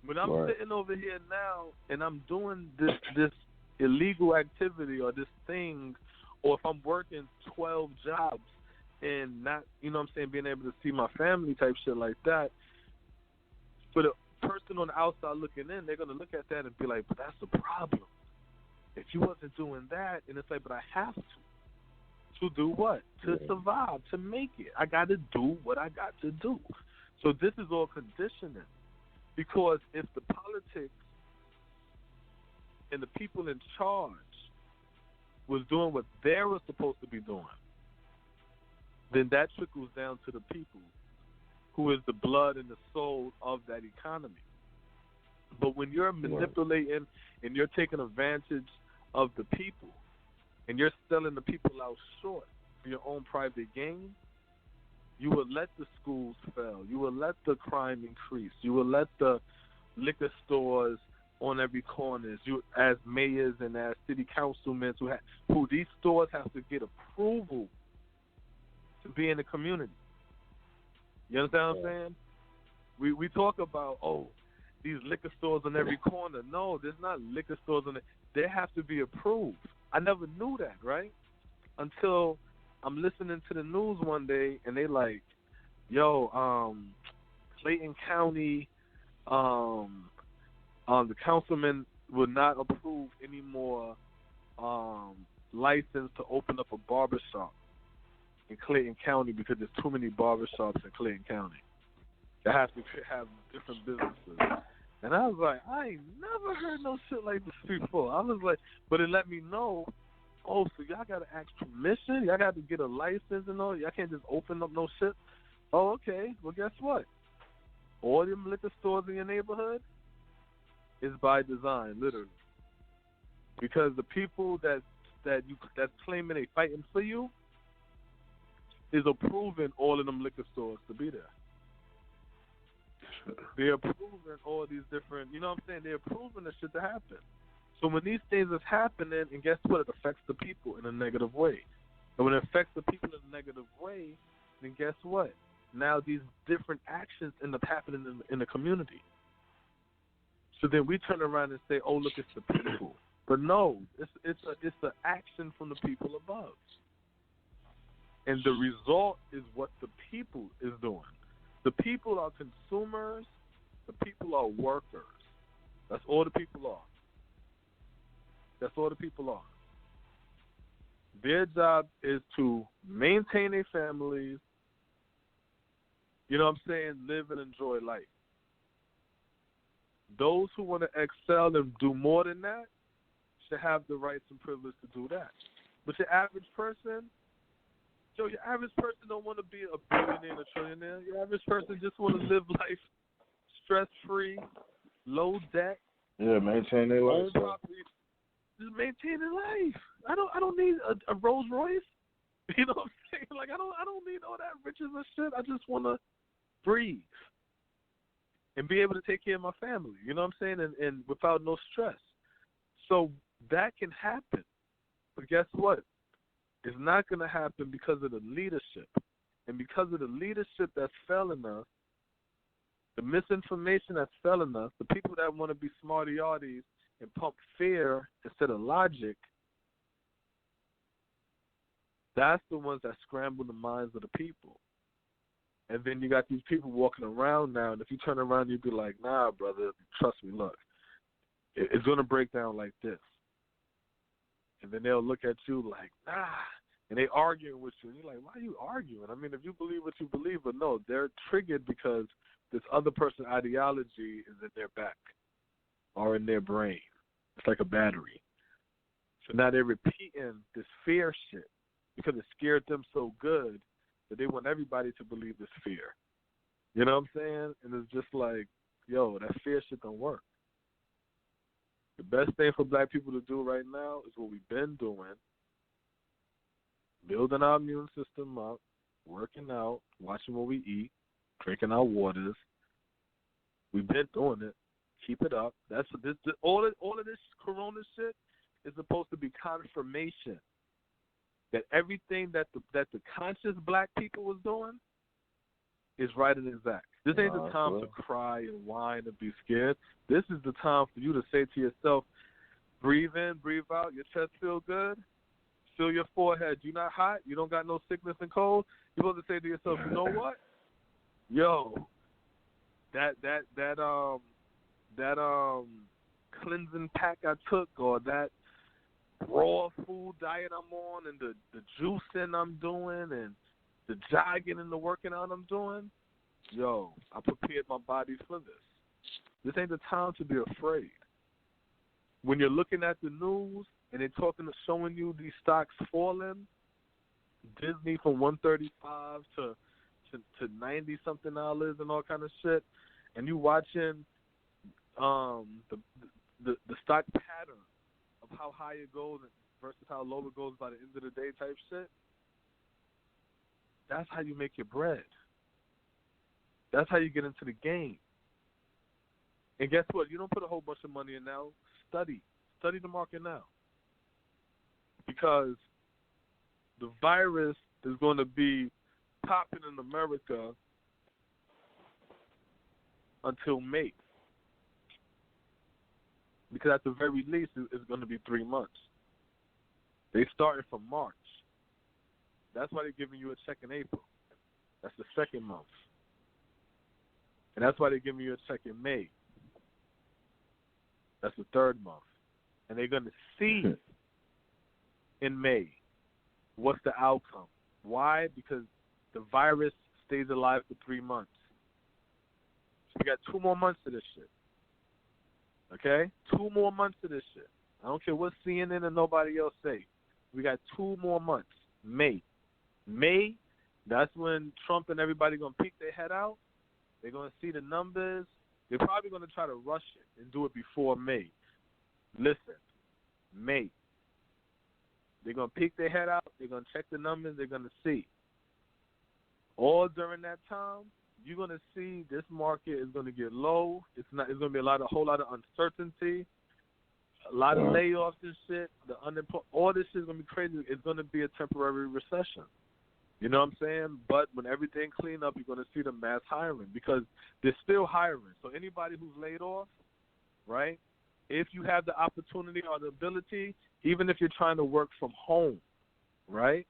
When I'm sitting over here now and I'm doing this illegal activity or this thing, or if I'm working 12 jobs and not, you know what I'm saying, being able to see my family type shit like that, for the person on the outside looking in, they're going to look at that and be like, but that's the problem. If you wasn't doing that, and it's like, but I have to. To do what? To survive, to make it. I got to do what I got to do. So this is all conditioning. Because if the politics and the people in charge was doing what they were supposed to be doing, then that trickles down to the people, who is the blood and the soul of that economy. But when you're manipulating and you're taking advantage of the people and you're selling the people out short for your own private gain, you will let the schools fail. You will let the crime increase. You will let the liquor stores on every corner, you as mayors and as city councilmen who these stores have to get approval to be in the community. You understand what I'm saying? We talk about, these liquor stores on every corner. No, there's not liquor stores on it. They have to be approved. I never knew that, right? Until I'm listening to the news one day and they like, Clayton County, the councilman would not approve any more license to open up a barbershop in Clayton County because there's too many barbershops in Clayton County. They have to have different businesses. And I was like, I ain't never heard no shit like this before. I was like, but it let me know, so y'all got to ask permission? Y'all got to get a license and all? Y'all can't just open up no shit? Oh, okay. Well, guess what? All them liquor stores in your neighborhood is by design, literally. Because the people that's claiming they fighting for you is approving all of them liquor stores to be there. They're approving all these different, you know what I'm saying? They're approving the shit to happen. So when these things is happening, and guess what? It affects the people in a negative way. And when it affects the people in a negative way, then guess what? Now these different actions end up happening in the community. So then we turn around and say, look, it's the people. But no, it's the action from the people above. And the result is what the people is doing. The people are consumers. The people are workers. That's all the people are. That's all the people are. Their job is to maintain their families, you know what I'm saying, live and enjoy life. Those who want to excel and do more than that should have the rights and privilege to do that. But your average person, your average person don't want to be a billionaire and a trillionaire. Your average person just want to live life stress-free, low debt. Yeah, maintain their life. Just maintain their life. I don't need a Rolls Royce. You know what I'm saying? Like I don't need all that riches and shit. I just want to breathe and be able to take care of my family. You know what I'm saying? And without no stress. So that can happen. But guess what? It's not going to happen because of the leadership. And because of the leadership that's failing us, the misinformation that's failing us, the people that want to be smarty-yardies and pump fear instead of logic, that's the ones that scramble the minds of the people. And then you got these people walking around now, and if you turn around, you'd be like, nah, brother, trust me, look, it's going to break down like this. And then they'll look at you like, nah, and they arguing with you. And you're like, why are you arguing? I mean, if you believe what you believe, but no, they're triggered because this other person's ideology is in their back or in their brain. It's like a battery. So now they're repeating this fear shit because it scared them so good that they want everybody to believe this fear. You know what I'm saying? And it's just like, yo, that fear shit don't work. The best thing for black people to do right now is what we've been doing, building our immune system up, working out, watching what we eat, drinking our waters. We've been doing it. Keep it up. That's this. All of this corona shit is supposed to be confirmation that everything that the conscious black people was doing is right and exact. This ain't the time to cry and whine and be scared. This is the time for you to say to yourself, breathe in, breathe out, your chest feel good, feel your forehead, you're not hot, you don't got no sickness and cold. You're supposed to say to yourself, you know what? Yo, that cleansing pack I took, or that raw food diet I'm on, and the juicing I'm doing, and the jogging and the working out I'm doing, yo, I prepared my body for this. This ain't the time to be afraid. When you're looking at the news and they're showing you these stocks falling, Disney from $135 to $90 something and all kind of shit, and you watching the stock pattern of how high it goes versus how low it goes by the end of the day type shit, that's how you make your bread. That's how you get into the game. And guess what? You don't put a whole bunch of money in now. Study the market now. Because the virus is going to be popping in America until May. Because at the very least, it's going to be 3 months. They started from March. That's why they're giving you a check in April. That's the second month. And that's why they're giving you a check in May. That's the third month. And they're going to see in May what's the outcome. Why? Because the virus stays alive for 3 months. So we got 2 more months of this shit. Okay? 2 more months of this shit. I don't care what CNN and nobody else say. We got 2 more months. May, that's when Trump and everybody going to peek their head out. They're going to see the numbers. They're probably going to try to rush it and do it before May. Listen, May. They're going to peek their head out. They're going to check the numbers. They're going to see. All during that time, you're going to see this market is going to get low. It's going to be a whole lot of uncertainty, a lot of layoffs and shit. All this shit is going to be crazy. It's going to be a temporary recession. You know what I'm saying? But when everything clean up, you're going to see the mass hiring because they're still hiring. So anybody who's laid off, right, if you have the opportunity or the ability, even if you're trying to work from home, right,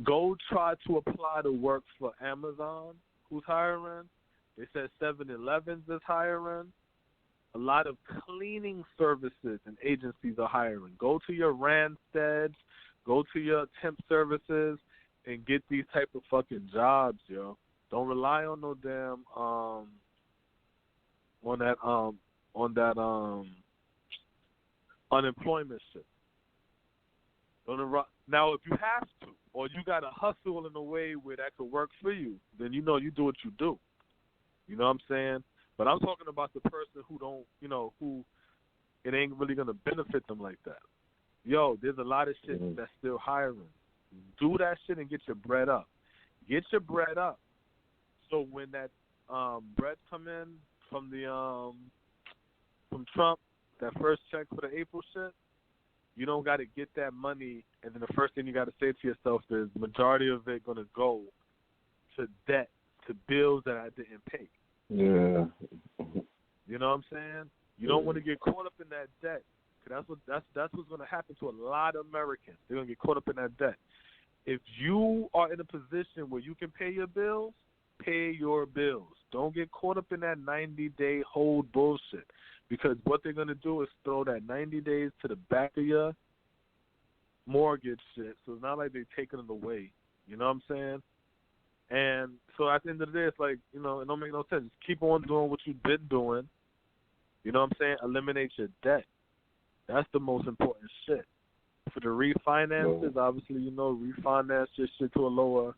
go try to apply to work for Amazon, who's hiring. They said 7-Elevens is hiring. A lot of cleaning services and agencies are hiring. Go to your Randsteads, go to your temp services, and get these type of fucking jobs, yo. Don't rely on no damn on that unemployment shit. Now, if you have to, or you got to hustle in a way where that could work for you, then you do what you do. You know what I'm saying? But I'm talking about the person who don't, who it ain't really going to benefit them like that. Yo, there's a lot of shit that's still hiring. Do that shit and get your bread up. Get your bread up. So when that bread come in from the from Trump, that first check for the April shit, you don't got to get that money, and then the first thing you got to say to yourself is the majority of it going to go to debt, to bills that I didn't pay. Yeah. You know what I'm saying? You don't want to get caught up in that debt. That's what's going to happen to a lot of Americans. They're going to get caught up in that debt. If you are in a position where you can pay your bills, pay your bills. Don't get caught up in that 90-day hold bullshit. Because what they're going to do is throw that 90 days to the back of your mortgage shit. So it's not like they're taking it away. You know what I'm saying? And so at the end of the day, it's like, it don't make no sense. Just keep on doing what you've been doing. You know what I'm saying? Eliminate your debt. That's the most important shit. For the refinances, obviously, refinance your shit to a lower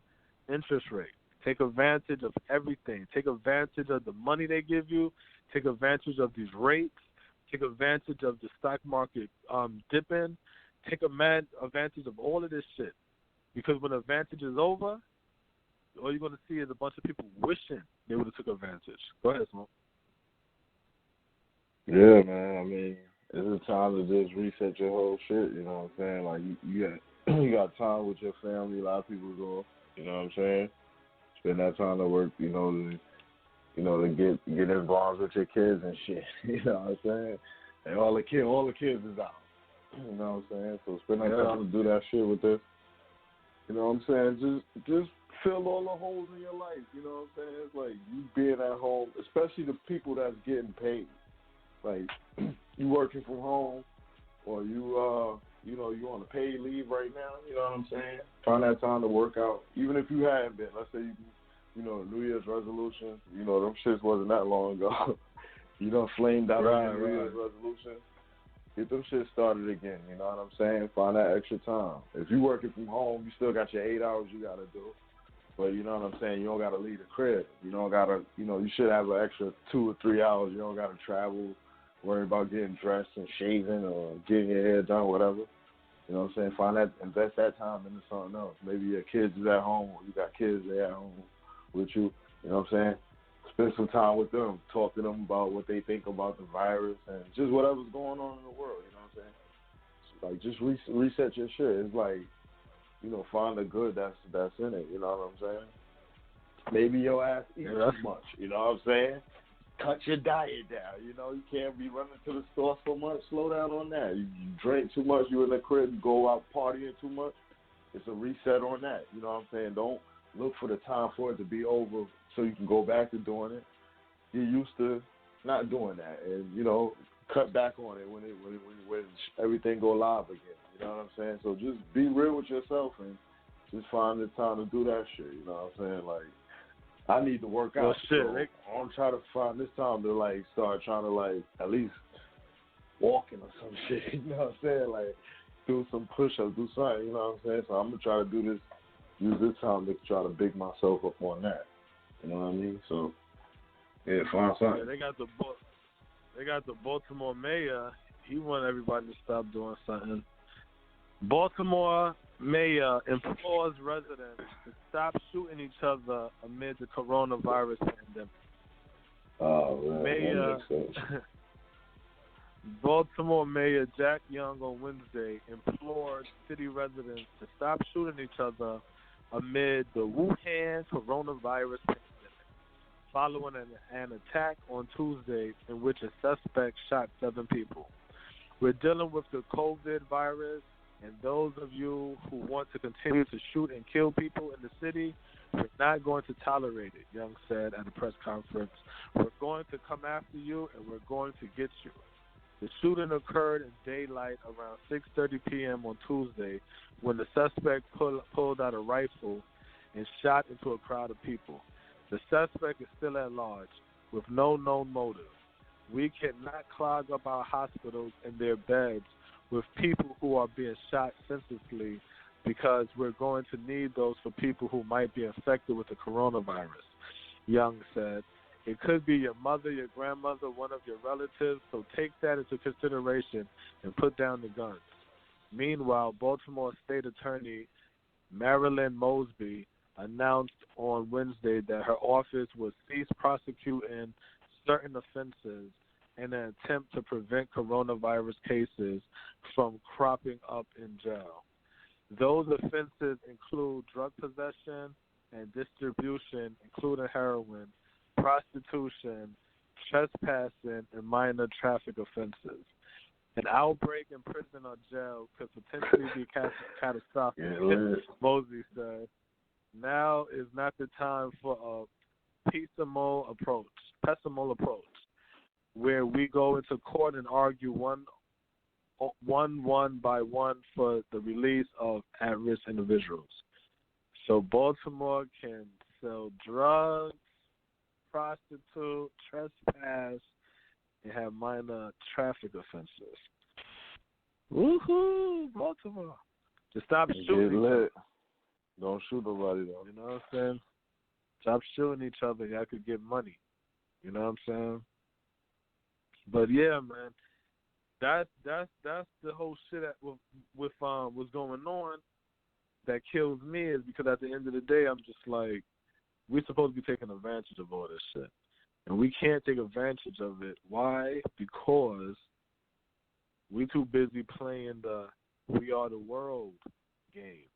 interest rate. Take advantage of everything. Take advantage of the money they give you. Take advantage of these rates. Take advantage of the stock market dipping. Take advantage of all of this shit. Because when advantage is over, all you're going to see is a bunch of people wishing they would have took advantage. Go ahead, Smoke. Yeah, man. I mean, it's a time to just reset your whole shit. You know what I'm saying? Like you got time with your family. A lot of people go. You know what I'm saying? Spend that time to work. To get involved with your kids and shit. You know what I'm saying? And all the kids is out. You know what I'm saying? So spend that time to do that shit with this. You know what I'm saying? Just fill all the holes in your life. You know what I'm saying? It's like you being at home, especially the people that's getting paid. Like you working from home, or you on a paid leave right now. You know what I'm saying? Find that time to work out, even if you hadn't been. Let's say New Year's resolution. Them shits wasn't that long ago. Flamed out on New Year's resolution. Get them shit started again. You know what I'm saying? Find that extra time. If you working from home, you still got your 8 hours you gotta do. But you know what I'm saying? You don't gotta leave the crib. You don't gotta. You should have an extra 2 or 3 hours. You don't gotta travel. Worry about getting dressed and shaving or getting your hair done, whatever. You know what I'm saying? Invest that time into something else. Maybe your kids is at home, or you got kids that at home with you. You know what I'm saying? Spend some time with them. Talk to them about what they think about the virus and just whatever's going on in the world. You know what I'm saying? Like, just reset your shit. It's like, find the good that's in it. You know what I'm saying? maybe your ass eats too much. You know what I'm saying? Cut your diet down. You know, you can't be running to the store so much. Slow down on that. You drink too much, you in the crib, you go out partying too much. It's a reset on that. You know what I'm saying? Don't look for the time for it to be over so you can go back to doing it. You're used to not doing that, and you know, cut back on it when everything go live again. You know what I'm saying? So just be real with yourself and just find the time to do that shit. You know what I'm saying? Like, I need to work out. So I'm trying to find this time to like start trying to like at least walking or some shit. You know what I'm saying? Like do some push-ups, do something. You know what I'm saying? So I'm gonna try to use this time to try to big myself up on that. You know what I mean? So yeah, find something. Yeah, they got the Baltimore mayor. He want everybody to stop doing something. Baltimore mayor implores residents to stop shooting each other amid the coronavirus pandemic. Oh, man. Baltimore Mayor Jack Young on Wednesday implored city residents to stop shooting each other amid the Wuhan coronavirus pandemic, following an attack on Tuesday in which a suspect shot 7 people. We're dealing with the COVID virus, and those of you who want to continue to shoot and kill people in the city, we're not going to tolerate it, Young said at a press conference. We're going to come after you, and we're going to get you. The shooting occurred in daylight around 6:30 p.m. on Tuesday when the suspect pulled out a rifle and shot into a crowd of people. The suspect is still at large with no known motive. We cannot clog up our hospitals and their beds with people who are being shot senselessly because we're going to need those for people who might be infected with the coronavirus, Young said. It could be your mother, your grandmother, one of your relatives, so take that into consideration and put down the guns. Meanwhile, Baltimore State Attorney Marilyn Mosby announced on Wednesday that her office would cease prosecuting certain offenses in an attempt to prevent coronavirus cases from cropping up in jail. Those offenses include drug possession and distribution, including heroin, prostitution, trespassing, and minor traffic offenses. An outbreak in prison or jail could potentially be catastrophic, Mosby said. Now is not the time for a piecemeal approach, where we go into court and argue one by one for the release of at-risk individuals. So Baltimore can sell drugs, prostitute, trespass, and have minor traffic offenses. Woohoo, Baltimore! Just stop shooting. Get lit. Don't shoot nobody though. You know what I'm saying? Stop shooting each other. Y'all could get money. You know what I'm saying? But yeah, man, that's the whole shit that with what's going on that kills me is because at the end of the day, I'm just like, we're supposed to be taking advantage of all this shit. And we can't take advantage of it. Why? Because we're too busy playing the We Are the World game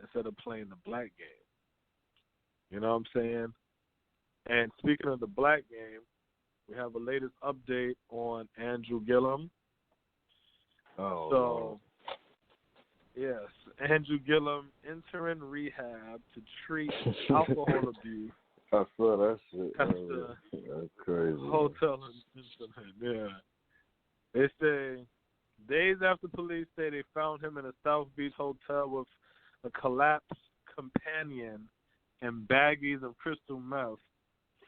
instead of playing the black game. You know what I'm saying? And speaking of the black game, we have a latest update on Andrew Gillum. Yes, Andrew Gillum entering rehab to treat alcohol abuse. I saw that shit. That's crazy. Hotel incident, yeah. They say days after police say they found him in a South Beach hotel with a collapsed companion and baggies of crystal meth,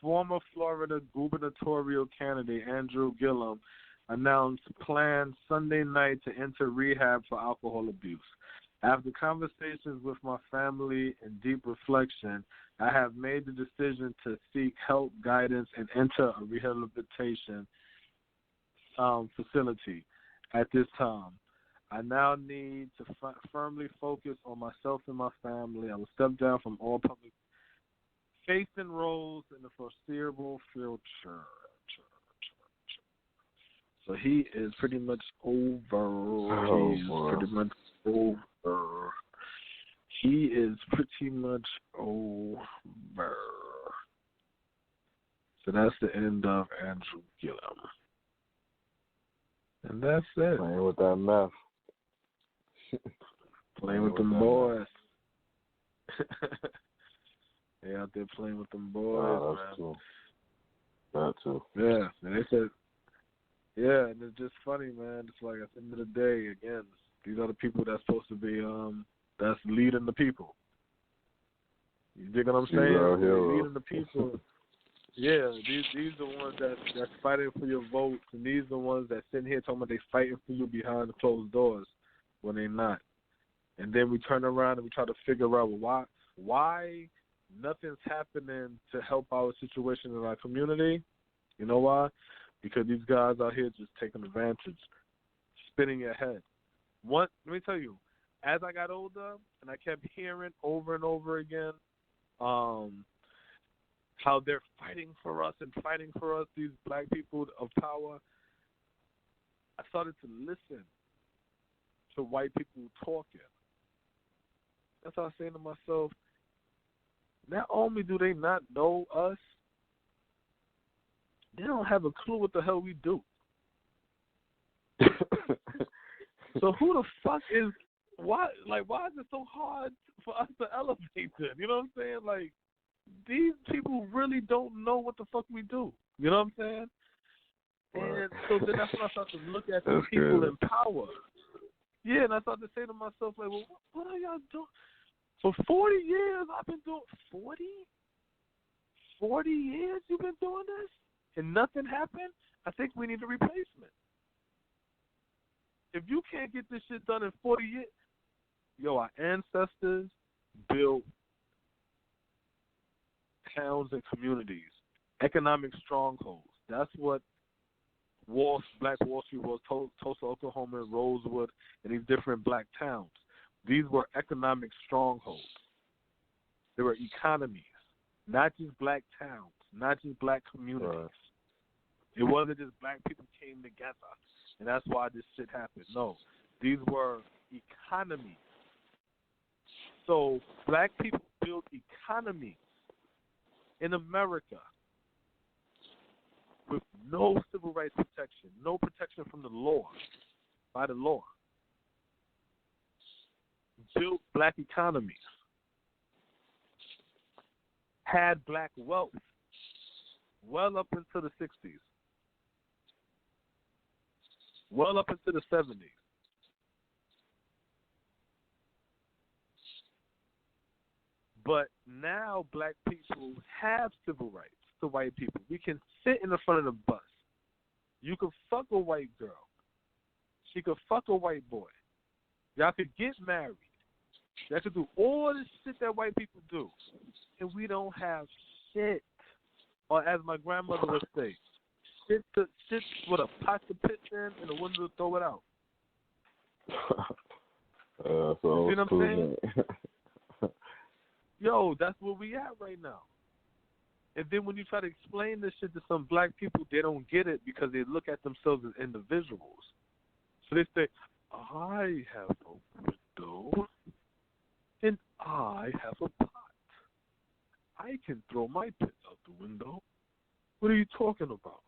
former Florida gubernatorial candidate Andrew Gillum announced plans Sunday night to enter rehab for alcohol abuse. After conversations with my family and deep reflection, I have made the decision to seek help, guidance, and enter a rehabilitation facility at this time. I now need to firmly focus on myself and my family. I will step down from all public facing roles in the foreseeable future. So he is pretty much over. He is pretty much over. So that's the end of Andrew Gillum. And that's it. Playing with that meth. Playing with them boys. They out there playing with them boys, that's man. True. That too. Yeah, and they said, yeah, and it's just funny, man. It's like at the end of the day, again, these are the people that's supposed to be, that's leading the people. You dig what I'm saying? Leading the people. Yeah, these are the ones that's fighting for your votes, and these are the ones that sitting here talking about they fighting for you behind the closed doors when they're not. And then we turn around and we try to figure out why nothing's happening to help our situation in our community. You know why? Because these guys out here just taking advantage, spinning your head. Let me tell you, as I got older and I kept hearing over and over again how they're fighting for us, these black people of power, I started to listen to white people talking. That's how I was saying to myself, not only do they not know us, they don't have a clue what the hell we do. So who the fuck is, why is it so hard for us to elevate them? You know what I'm saying? Like, these people really don't know what the fuck we do. You know what I'm saying? And so then that's when I start to look at the people in power. Yeah, and I started to say to myself, like, well, what are y'all doing? For 40 years I've been doing 40 years you've been doing this and nothing happened? I think we need a replacement. If you can't get this shit done in 40 years, our ancestors built towns and communities, economic strongholds. That's what Black Wall Street was, Tulsa, Oklahoma, and Rosewood, and these different black towns. These were economic strongholds. They were economies, not just black towns, not just black communities. Right. It wasn't just black people came together, and that's why this shit happened. No, these were economies. So black people built economies in America with no civil rights protection, no protection from the law, by the law. Built black economies, had black wealth well up into the 60s, well up into the 70s. But now black people have civil rights to white people. We can sit in the front of the bus. You can fuck a white girl. She could fuck a white boy. Y'all could get married. Y'all could do all this shit that white people do. And we don't have shit. Or as my grandmother would say, shit with a pot to piss in and a window to throw it out. So you see what I'm saying? Yo, that's where we at right now. And then when you try to explain this shit to some black people, they don't get it because they look at themselves as individuals. So they say, I have a window and I have a pot. I can throw my piss out the window. What are you talking about?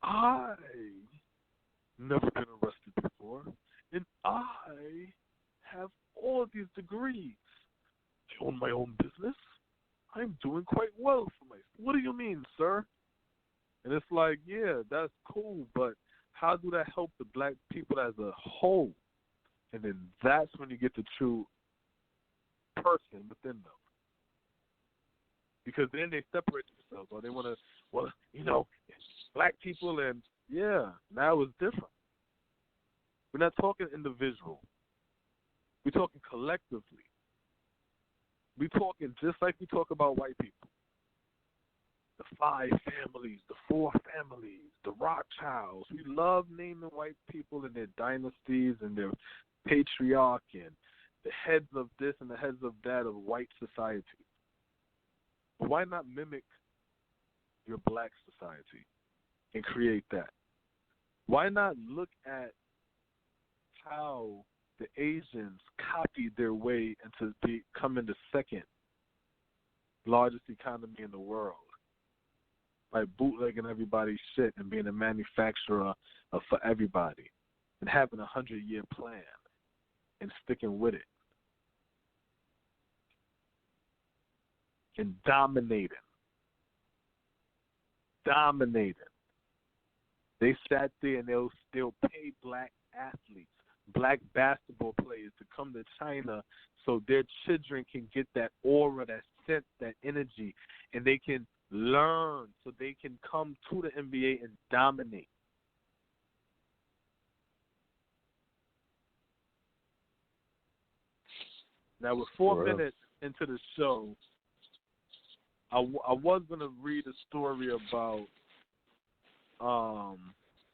I never been arrested before, and I have all these degrees. I own my own business. I'm doing quite well for myself. What do you mean, sir? And it's like, yeah, that's cool, but how do that help the black people as a whole? And then that's when you get the true person within them. Because then they separate themselves, or they want to, well, you know, black people, and yeah, now it's different. We're not talking individual. We're talking collectively. We're talking just like we talk about white people. The 5 families, the 4 families, the Rothschilds. We love naming white people and their dynasties and their patriarch and the heads of this and the heads of that of white society. But why not mimic your black society and create that? Why not look at how the Asians copied their way into becoming the second largest economy in the world? by bootlegging everybody's shit and being a manufacturer for everybody and having a 100-year plan and sticking with it and dominating. They sat there and they'll pay black athletes, black basketball players to come to China so their children can get that aura, that sense, that energy, and they can learn so they can come to the NBA and dominate. Now, with 4 minutes into the show, I was going to read a story about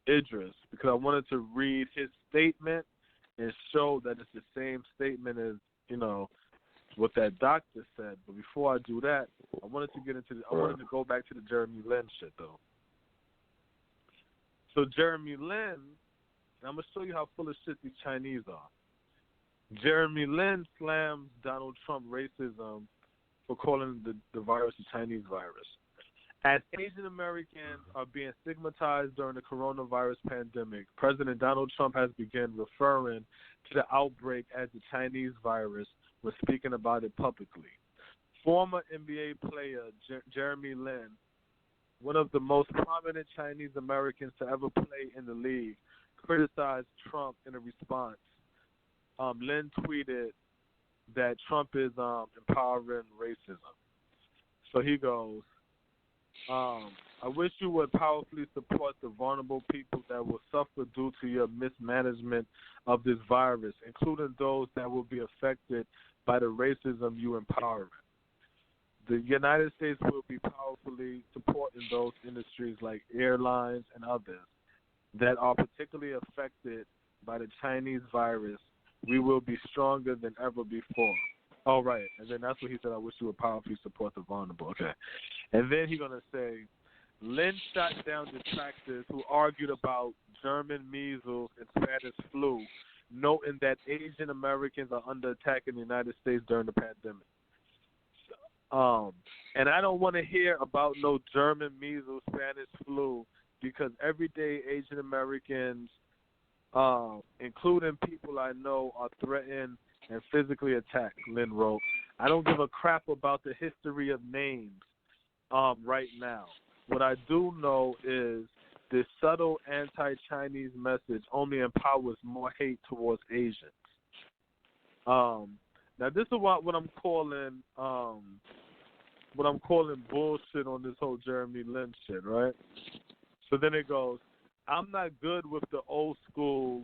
Idris because I wanted to read his statement and show that it's the same statement as, what that doctor said. But before I do that, I wanted to go back to the Jeremy Lin shit, though. So Jeremy Lin, I'm going to show you how full of shit these Chinese are. Jeremy Lin slams Donald Trump racism for calling the virus a Chinese virus. As Asian Americans are being stigmatized during the coronavirus pandemic, President Donald Trump has begun referring to the outbreak as the Chinese virus when speaking about it publicly. Former NBA player Jeremy Lin, one of the most prominent Chinese Americans to ever play in the league, criticized Trump in a response. Lin tweeted that Trump is empowering racism. So he goes, I wish you would powerfully support the vulnerable people that will suffer due to your mismanagement of this virus, including those that will be affected by the racism you empower. The United States will be powerfully supporting those industries like airlines and others that are particularly affected by the Chinese virus. We will be stronger than ever before. All right. And then that's what he said, I wish you would powerfully support the vulnerable. Okay. And then he's going to say, Lin shot down detractors who argued about German measles and Spanish flu, noting that Asian Americans are under attack in the United States during the pandemic. And I don't want to hear about no German measles, Spanish flu, because everyday Asian Americans, including people I know, are threatened and physically attacked, Lin wrote. I don't give a crap about the history of names right now. What I do know is this subtle anti-Chinese message only empowers more hate towards Asians. Now this is what I'm calling bullshit on this whole Jeremy Lin shit, right? So then it goes, I'm not good with the old school.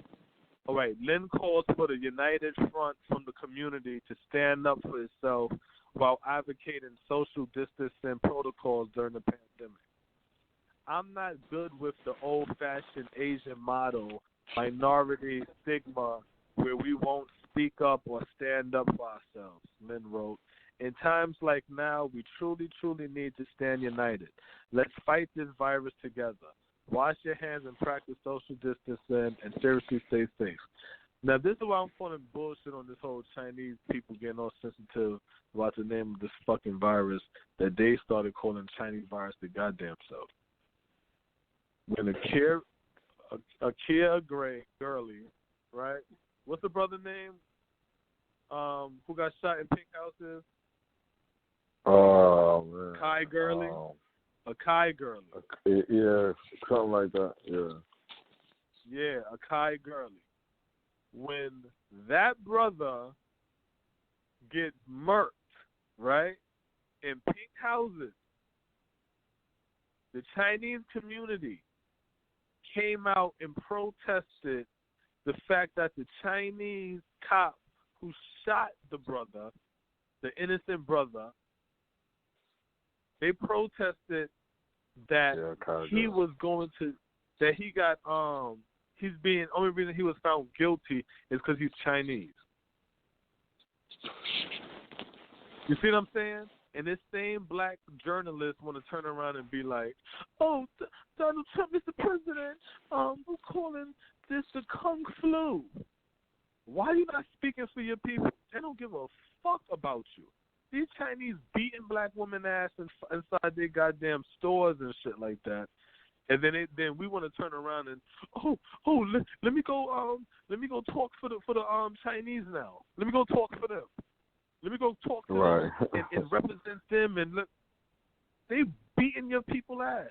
All right, Lin calls for the united front from the community to stand up for itself while advocating social distancing protocols during the pandemic. I'm not good with the old-fashioned Asian model, minority stigma, where we won't speak up or stand up for ourselves, Lin wrote. In times like now, we truly, truly need to stand united. Let's fight this virus together. Wash your hands and practice social distancing and seriously stay safe. Now, this is why I'm calling bullshit on this whole Chinese people getting all sensitive about the name of this fucking virus that they started calling Chinese virus the goddamn self. When Akia Gurley, right? What's the brother name? Who got shot in pink houses? Oh, man. Kai Gurley? Akai Gurley. Yeah, something like that, yeah. Yeah, Akai Gurley. When that brother gets murked, right, in pink houses, the Chinese community came out and protested the fact that the Chinese cop who shot the brother, the innocent brother, they protested that he was going to, that he got, only reason he was found guilty is because he's Chinese. You see what I'm saying? And this same black journalist want to turn around and be like, oh, Donald Trump is the president. We're calling this the Kung Flu. Why are you not speaking for your people? They don't give a fuck about you. These Chinese beating black women ass inside their goddamn stores and shit like that. And then we want to turn around and let me go talk for the Chinese now. Let me go talk for them. Let me go talk to them and represent them, and look, they beating your people ass.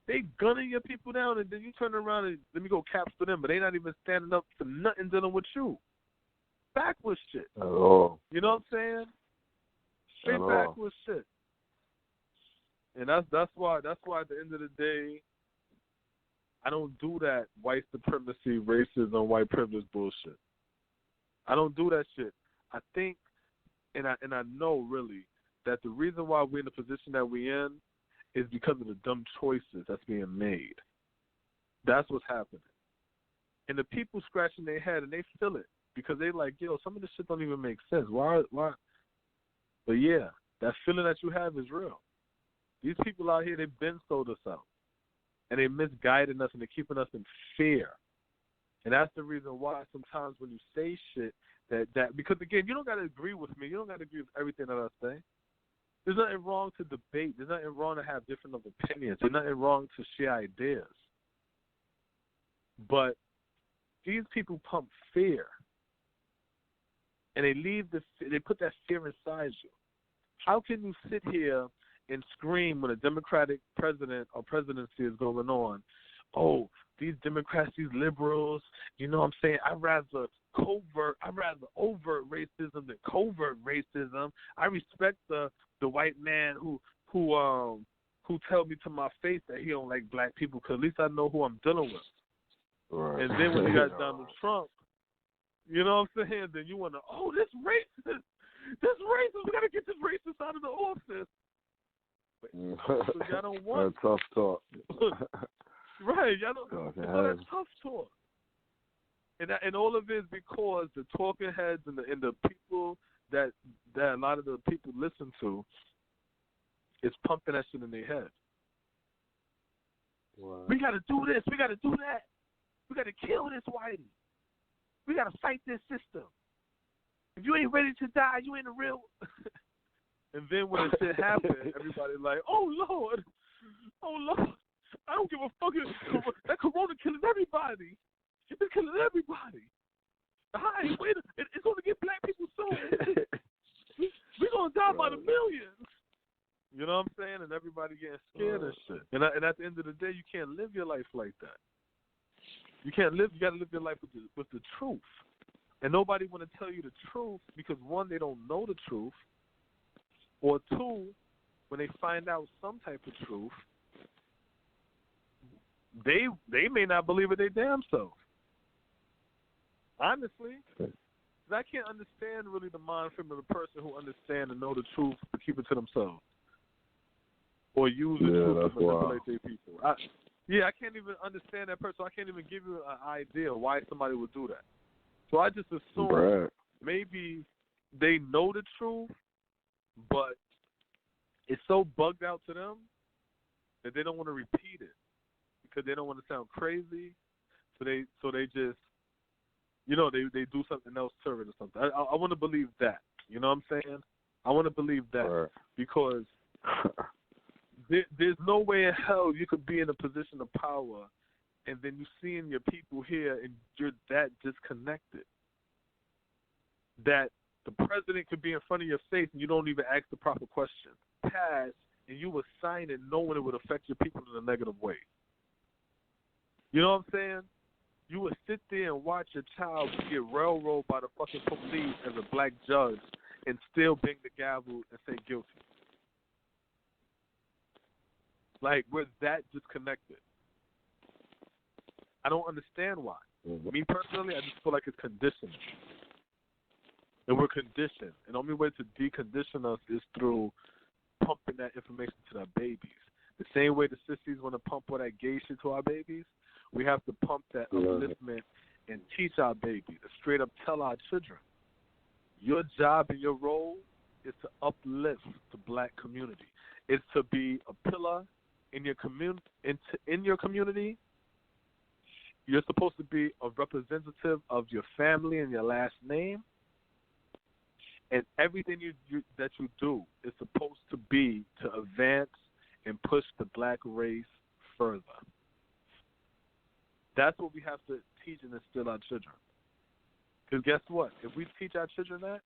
They gunning your people down, and then you turn around and let me go caps for them, but they not even standing up for nothing dealing with you. Backwards shit. Oh. You know what I'm saying? Straight backwards shit. And that's why at the end of the day, I don't do that white supremacy, racism, white privilege bullshit. I don't do that shit. I think, and I know really that the reason why we're in the position that we're in is because of the dumb choices that's being made. That's what's happening. And the people scratching their head and they feel it because they like, yo, some of this shit don't even make sense. Why? But yeah, that feeling that you have is real. These people out here, they've been sold us out. And they misguiding us and they're keeping us in fear. And that's the reason why sometimes when you say shit that because again, you don't gotta agree with me. You don't gotta agree with everything that I say. There's nothing wrong to debate. There's nothing wrong to have different opinions. There's nothing wrong to share ideas. But these people pump fear. And they put that fear inside you. How can you sit here and scream when a Democratic president or presidency is going on? Oh, these Democrats, these liberals, you know what I'm saying? I'd rather overt racism than covert racism. I respect the white man who tell me to my face that he don't like black people because at least I know who I'm dealing with. Right. And then when you got Donald Trump, you know what I'm saying? Then you want to, this racist. We got to get this racist out of the office. But, so y'all don't want that tough talk. Right, y'all don't. It's all that tough talk. And all of it is because the talking heads and the people that a lot of the people listen to is pumping that shit in their head. Wow. We got to do this. We got to do that. We got to kill this whitey. We got to fight this system. If you ain't ready to die, you ain't a real. And then when the shit happens, everybody like, oh Lord, I don't give a fuck. That corona killing everybody. It's killing everybody. Hi, wait, it's going to get black people soon. We're going to die by the millions. You know what I'm saying? And everybody getting scared and shit. And at the end of the day, you can't live your life like that. You got to live your life with the truth. And nobody want to tell you the truth because, one, they don't know the truth. Or two, when they find out some type of truth, they may not believe it their damn self. Honestly, I can't understand really the mind frame of the person who understand and know the truth to keep it to themselves. Or use the truth to manipulate their people. I can't even understand that person. I can't even give you an idea why somebody would do that. So I just assume maybe they know the truth, but it's so bugged out to them that they don't want to repeat it because they don't want to sound crazy. So they just, they do something else to it or something. I want to believe that. You know what I'm saying? I want to believe that because there's no way in hell you could be in a position of power and then you seeing your people here and you're that disconnected. That the president could be in front of your face and you don't even ask the proper question. Pass, and you would sign it knowing it would affect your people in a negative way. You know what I'm saying? You would sit there and watch your child get railroaded by the fucking police as a black judge and still bang the gavel and say guilty. Like, we're that disconnected. I don't understand why. Mm-hmm. Me personally, I just feel like it's conditioning. And we're conditioned. And the only way to decondition us is through pumping that information to our babies. The same way the sissies want to pump all that gay shit to our babies, we have to pump that upliftment and teach our babies, and straight up tell our children, your job and your role is to uplift the black community. It's to be a pillar in your community. In your community, you're supposed to be a representative of your family and your last name. And everything that you do is supposed to be to advance and push the black race further. That's what we have to teach and instill our children. Because guess what? If we teach our children that,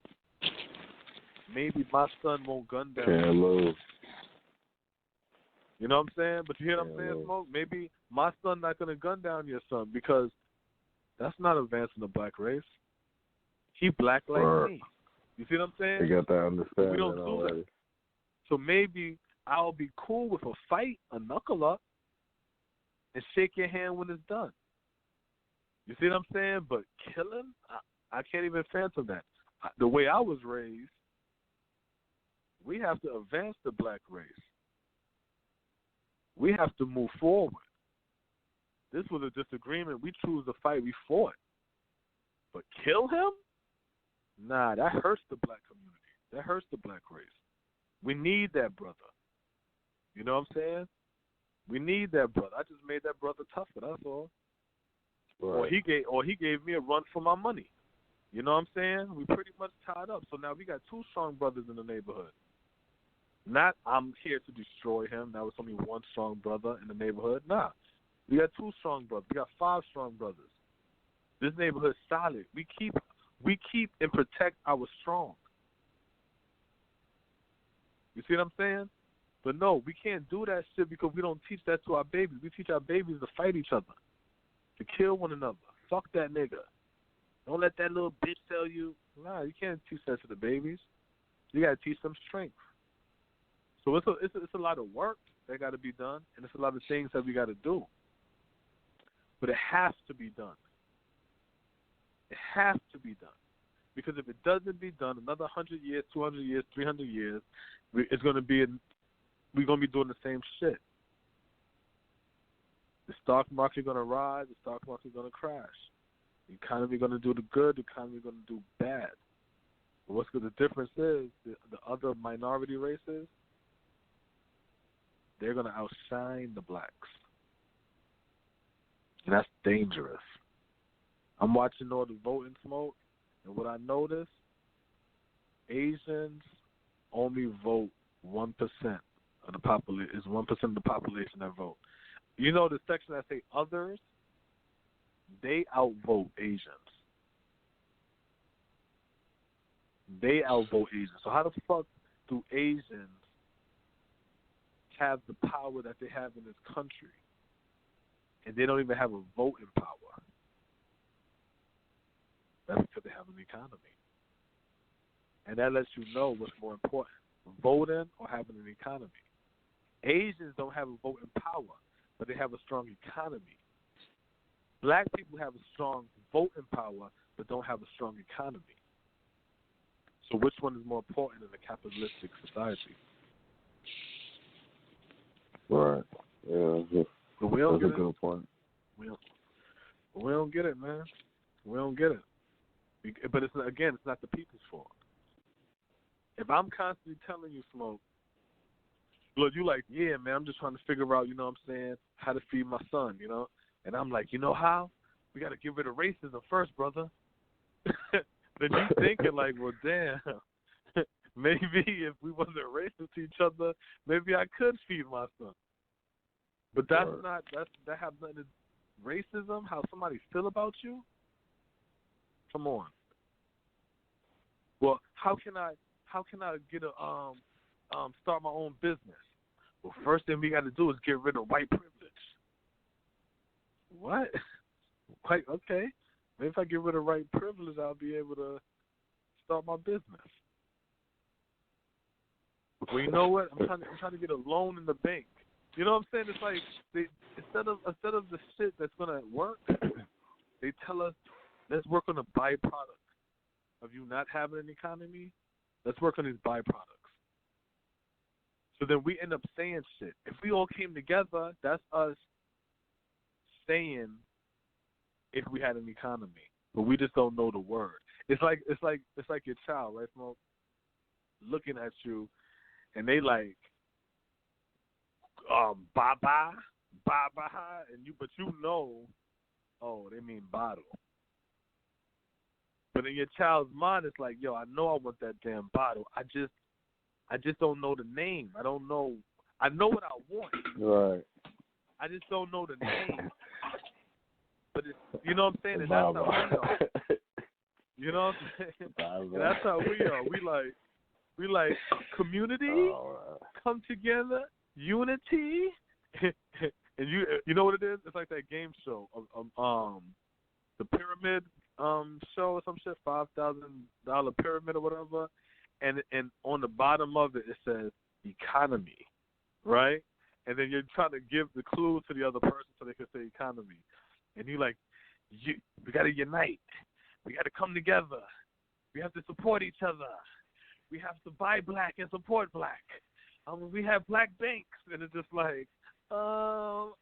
maybe my son won't gun down. Can't lose. You know what I'm saying? But you hear what I'm saying, Smoke? Maybe my son not going to gun down your son because that's not advancing the black race. He black like me. You see what I'm saying? You got that understanding. We don't do that. So maybe I'll be cool with a fight, a knuckle up, and shake your hand when it's done. You see what I'm saying? But killing, I can't even fathom that. The way I was raised, we have to advance the black race. We have to move forward. This was a disagreement. We chose to fight. We fought. But kill him? Nah, that hurts the black community. That hurts the black race. We need that brother. You know what I'm saying? We need that brother. I just made that brother tougher, that's all. Right. Or he gave me a run for my money. You know what I'm saying? We pretty much tied up. So now we got two strong brothers in the neighborhood. Not I'm here to destroy him. Now it's only one strong brother in the neighborhood. Nah. We got two strong brothers. We got 5 strong brothers. This neighborhood's solid. We keep and protect our strong. You see what I'm saying? But no, we can't do that shit because we don't teach that to our babies. We teach our babies to fight each other, to kill one another. Fuck that nigga. Don't let that little bitch tell you. Nah, you can't teach that to the babies. You gotta teach them strength. So it's a lot of work that got to be done, and it's a lot of things that we got to do. But it has to be done. It has to be done. Because if it doesn't be done, another 100 years, 200 years, 300 years, we're going to be doing the same shit. The stock market going to rise, the stock market going to crash. The economy going to do the good, the economy going to do bad. But what's good? The difference is the other minority races, they're going to outshine the blacks. And that's dangerous. I'm watching all the voting, Smoke, and what I notice, Asians only vote 1% of the population. Is 1% of the population that vote. You know the section that say others, they outvote Asians. They outvote Asians. So how the fuck do Asians have the power that they have in this country, and they don't even have a voting power? That's because they have an economy. And that lets you know what's more important, voting or having an economy. Asians don't have a voting power, but they have a strong economy. Black people have a strong voting power, but don't have a strong economy. So which one is more important in a capitalistic society? Right. Yeah, but we don't that's get a good point. We don't get it, man. We don't get it. But it's not the people's fault. If I'm constantly telling you, Smoke, look, you like, yeah, man, I'm just trying to figure out, you know what I'm saying, how to feed my son, you know? And I'm like, you know how? We got to get rid of racism first, brother. Then you thinking like, well, damn, maybe if we wasn't racist to each other, maybe I could feed my son. But that has nothing to racism, how somebody feel about you? Come on. Well, how can I get start my own business? Well, first thing we got to do is get rid of white privilege. What? White? Okay. Maybe if I get rid of white privilege, I'll be able to start my business. Well, you know what? I'm trying to get a loan in the bank. You know what I'm saying? It's like instead of the shit that's gonna work, they tell us, let's work on a byproduct of you not having an economy. Let's work on these byproducts. So then we end up saying shit. If we all came together, that's us saying if we had an economy, but we just don't know the word. It's like your child, right, Smoke? Looking at you, and they like, baba, and but you know, oh, they mean bottle. But in your child's mind, it's like, yo, I know I want that damn bottle. I just don't know the name. I don't know. I know what I want. Right. I just don't know the name. But it's, you know what I'm saying? And that's how we are. You know what I'm saying? And that's how we are. We like community, come together, unity. And you know what it is? It's like that game show, the pyramid show or some shit, $5,000 pyramid or whatever, and on the bottom of it says economy, right? And then you're trying to give the clues to the other person so they can say economy, and you're like, we got to unite, we got to come together, we have to support each other, we have to buy black and support black. We have black banks, and it's just like. But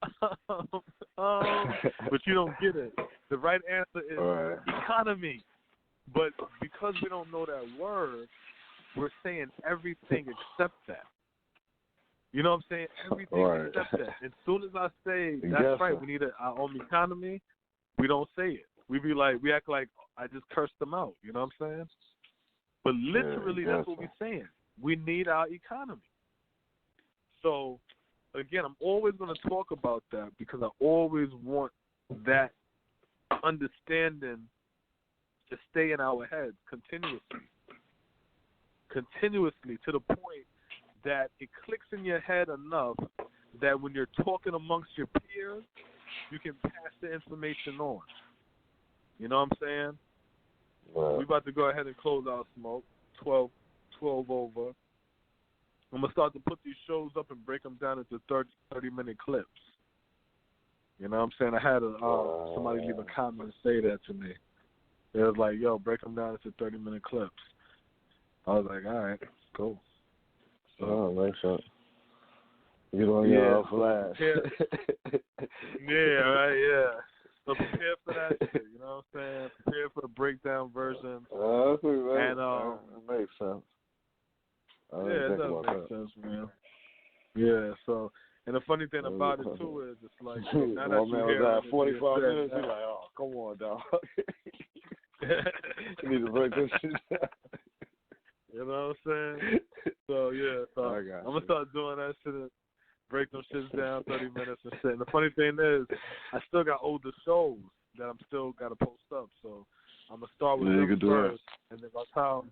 you don't get it. The right answer is economy. But because we don't know that word, we're saying everything except that. You know what I'm saying? Everything except that. As soon as I say, that's right, we need our own economy, we don't say it. We act like I just cursed them out. You know what I'm saying? But literally, that's what we're saying. We need our economy. So, again, I'm always going to talk about that because I always want that understanding to stay in our heads continuously to the point that it clicks in your head enough that when you're talking amongst your peers, you can pass the information on. You know what I'm saying? We're about to go ahead and close out Smoke, 12 over. I'm going to start to put these shows up and break them down into 30-minute clips. You know what I'm saying? I had somebody leave a comment and say that to me. They was like, yo, break them down into 30-minute clips. I was like, all right, cool. So, makes sense. You don't your flash. Yeah, right, yeah. So prepare for that shit, you know what I'm saying? Prepare for the breakdown version. It makes sense. It does make sense, man. Yeah, so, and the funny thing about it, too, is it's like, now that you hear was at 45 minutes, he's like, oh, come on, dog. You need to break this shit down. You know what I'm saying? So, yeah, I'm going to start doing that shit and break them shits down 30 minutes and shit. And the funny thing is, I still got older shows that I'm still got to post up, so I'm going to start with them first, and then by the time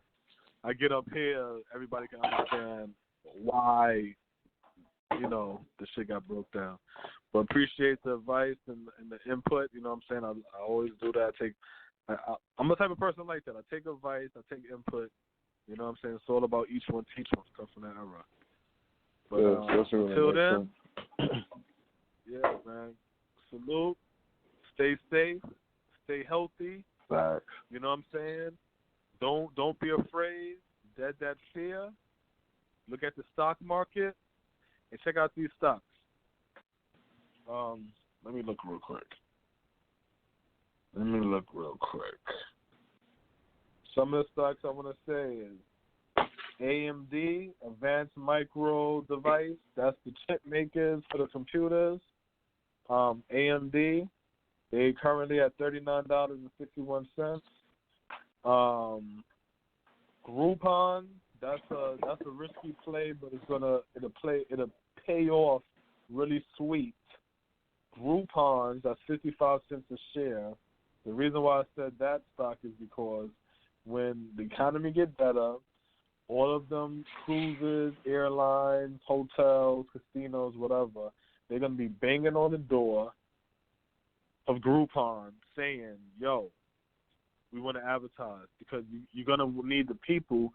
I get up here, everybody can understand why, you know, the shit got broke down. But appreciate the advice and the input. You know what I'm saying? I always do that. I'm the type of person like that. I take advice. I take input. You know what I'm saying? It's all about each one, teach one, stuff from that era. But until then, yeah, man. Salute. Stay safe. Stay healthy. Facts. You know what I'm saying? Don't be afraid. Dead that fear. Look at the stock market and check out these stocks. Let me look real quick. Some of the stocks I want to say is AMD, Advanced Micro Device. That's the chip makers for the computers. AMD, they currently at $39.61. Groupon, that's a risky play, but it'll pay off really sweet. Groupons, that's 55 cents a share. The reason why I said that stock is because when the economy get better, all of them cruises, airlines, hotels, casinos, whatever, they're gonna be banging on the door of Groupon saying, yo, we want to advertise, because you're going to need the people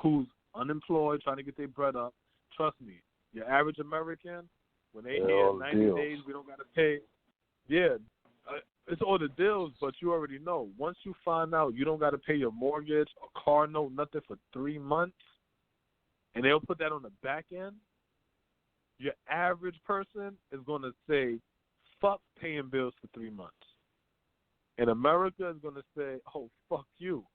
who's unemployed, trying to get their bread up. Trust me, your average American, when they hear 90 days, we don't got to pay. Yeah, it's all the deals, but you already know. Once you find out you don't got to pay your mortgage, a car note, nothing for 3 months, and they'll put that on the back end, your average person is going to say, fuck paying bills for 3 months. And America is going to say, oh, fuck you.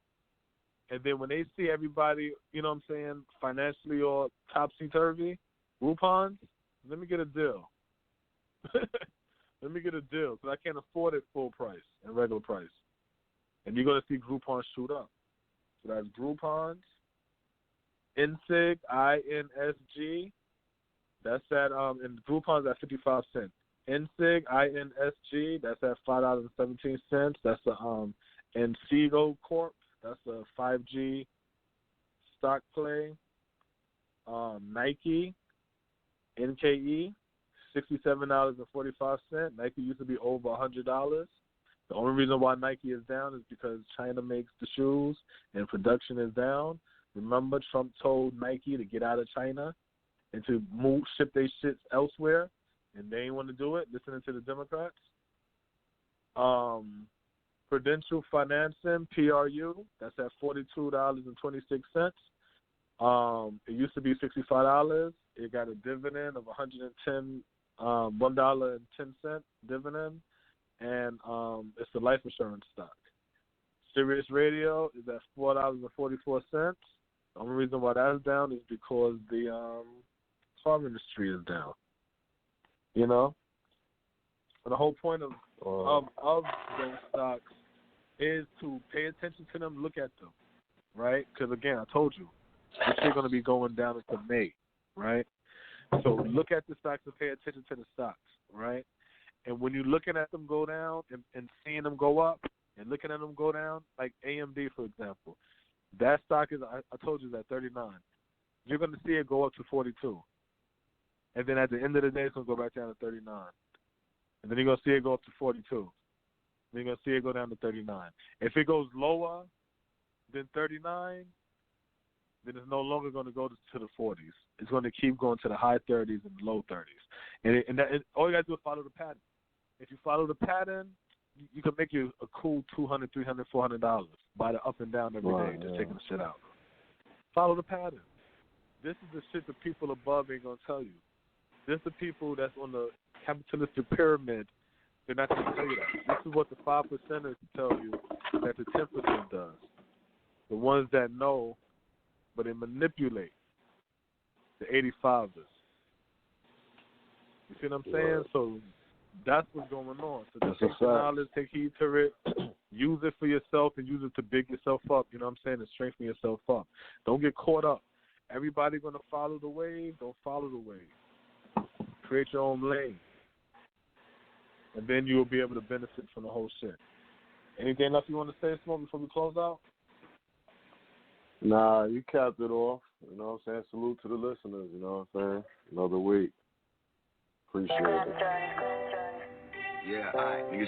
And then when they see everybody, you know what I'm saying, financially all topsy-turvy, Groupons, let me get a deal. Let me get a deal, because I can't afford it full price and regular price. And you're going to see Groupon shoot up. So that's Groupon's, INSIG, INSG. That's at and Groupon's at 55 cents. INSIG, INSG. That's at $5.17. That's the Encigo Corp. That's a 5G stock play. Nike, NKE, $67.45. Nike used to be over $100. The only reason why Nike is down is because China makes the shoes and production is down. Remember, Trump told Nike to get out of China and to ship their shits elsewhere, and they ain't want to do it, listening to the Democrats. Prudential Financing, PRU, that's at $42.26. It used to be $65. It got a dividend of $1.10 dividend, and it's a life insurance stock. Sirius Radio is at $4.44. The only reason why that's down is because the car industry is down. You know, and the whole point of those stocks is to pay attention to them, look at them, right? Because again, I told you, this shit going to be going down until May, right? So look at the stocks and pay attention to the stocks, right? And when you're looking at them go down and seeing them go up and looking at them go down, like AMD, for example, that stock is, I told you, is at 39. You're going to see it go up to 42. And then at the end of the day, it's going to go back down to 39. And then you're going to see it go up to 42. Then you're going to see it go down to 39. If it goes lower than 39, then it's no longer going to go to the 40s. It's going to keep going to the high 30s and low 30s. And all you got to do is follow the pattern. If you follow the pattern, you can make you a cool $200, $300, $400 by the up and down every day, just taking the shit out. Follow the pattern. This is the shit the people above ain't going to tell you. This is the people that's on the capitalistic pyramid. They're not going to tell you that. This is what the 5%ers tell you that the 10% does. The ones that know, but they manipulate the 85ers. You see what I'm saying? So that's what's going on. So just take the knowledge, take heed to it, use it for yourself, and use it to big yourself up. You know what I'm saying? And strengthen yourself up. Don't get caught up. Everybody going to follow the wave. Don't follow the wave. Create your own lane. And then you will be able to benefit from the whole shit. Anything else you want to say, Smoke, before we close out? Nah, you capped it off. You know what I'm saying? Salute to the listeners, you know what I'm saying? Another week. Appreciate it. Yeah, all right.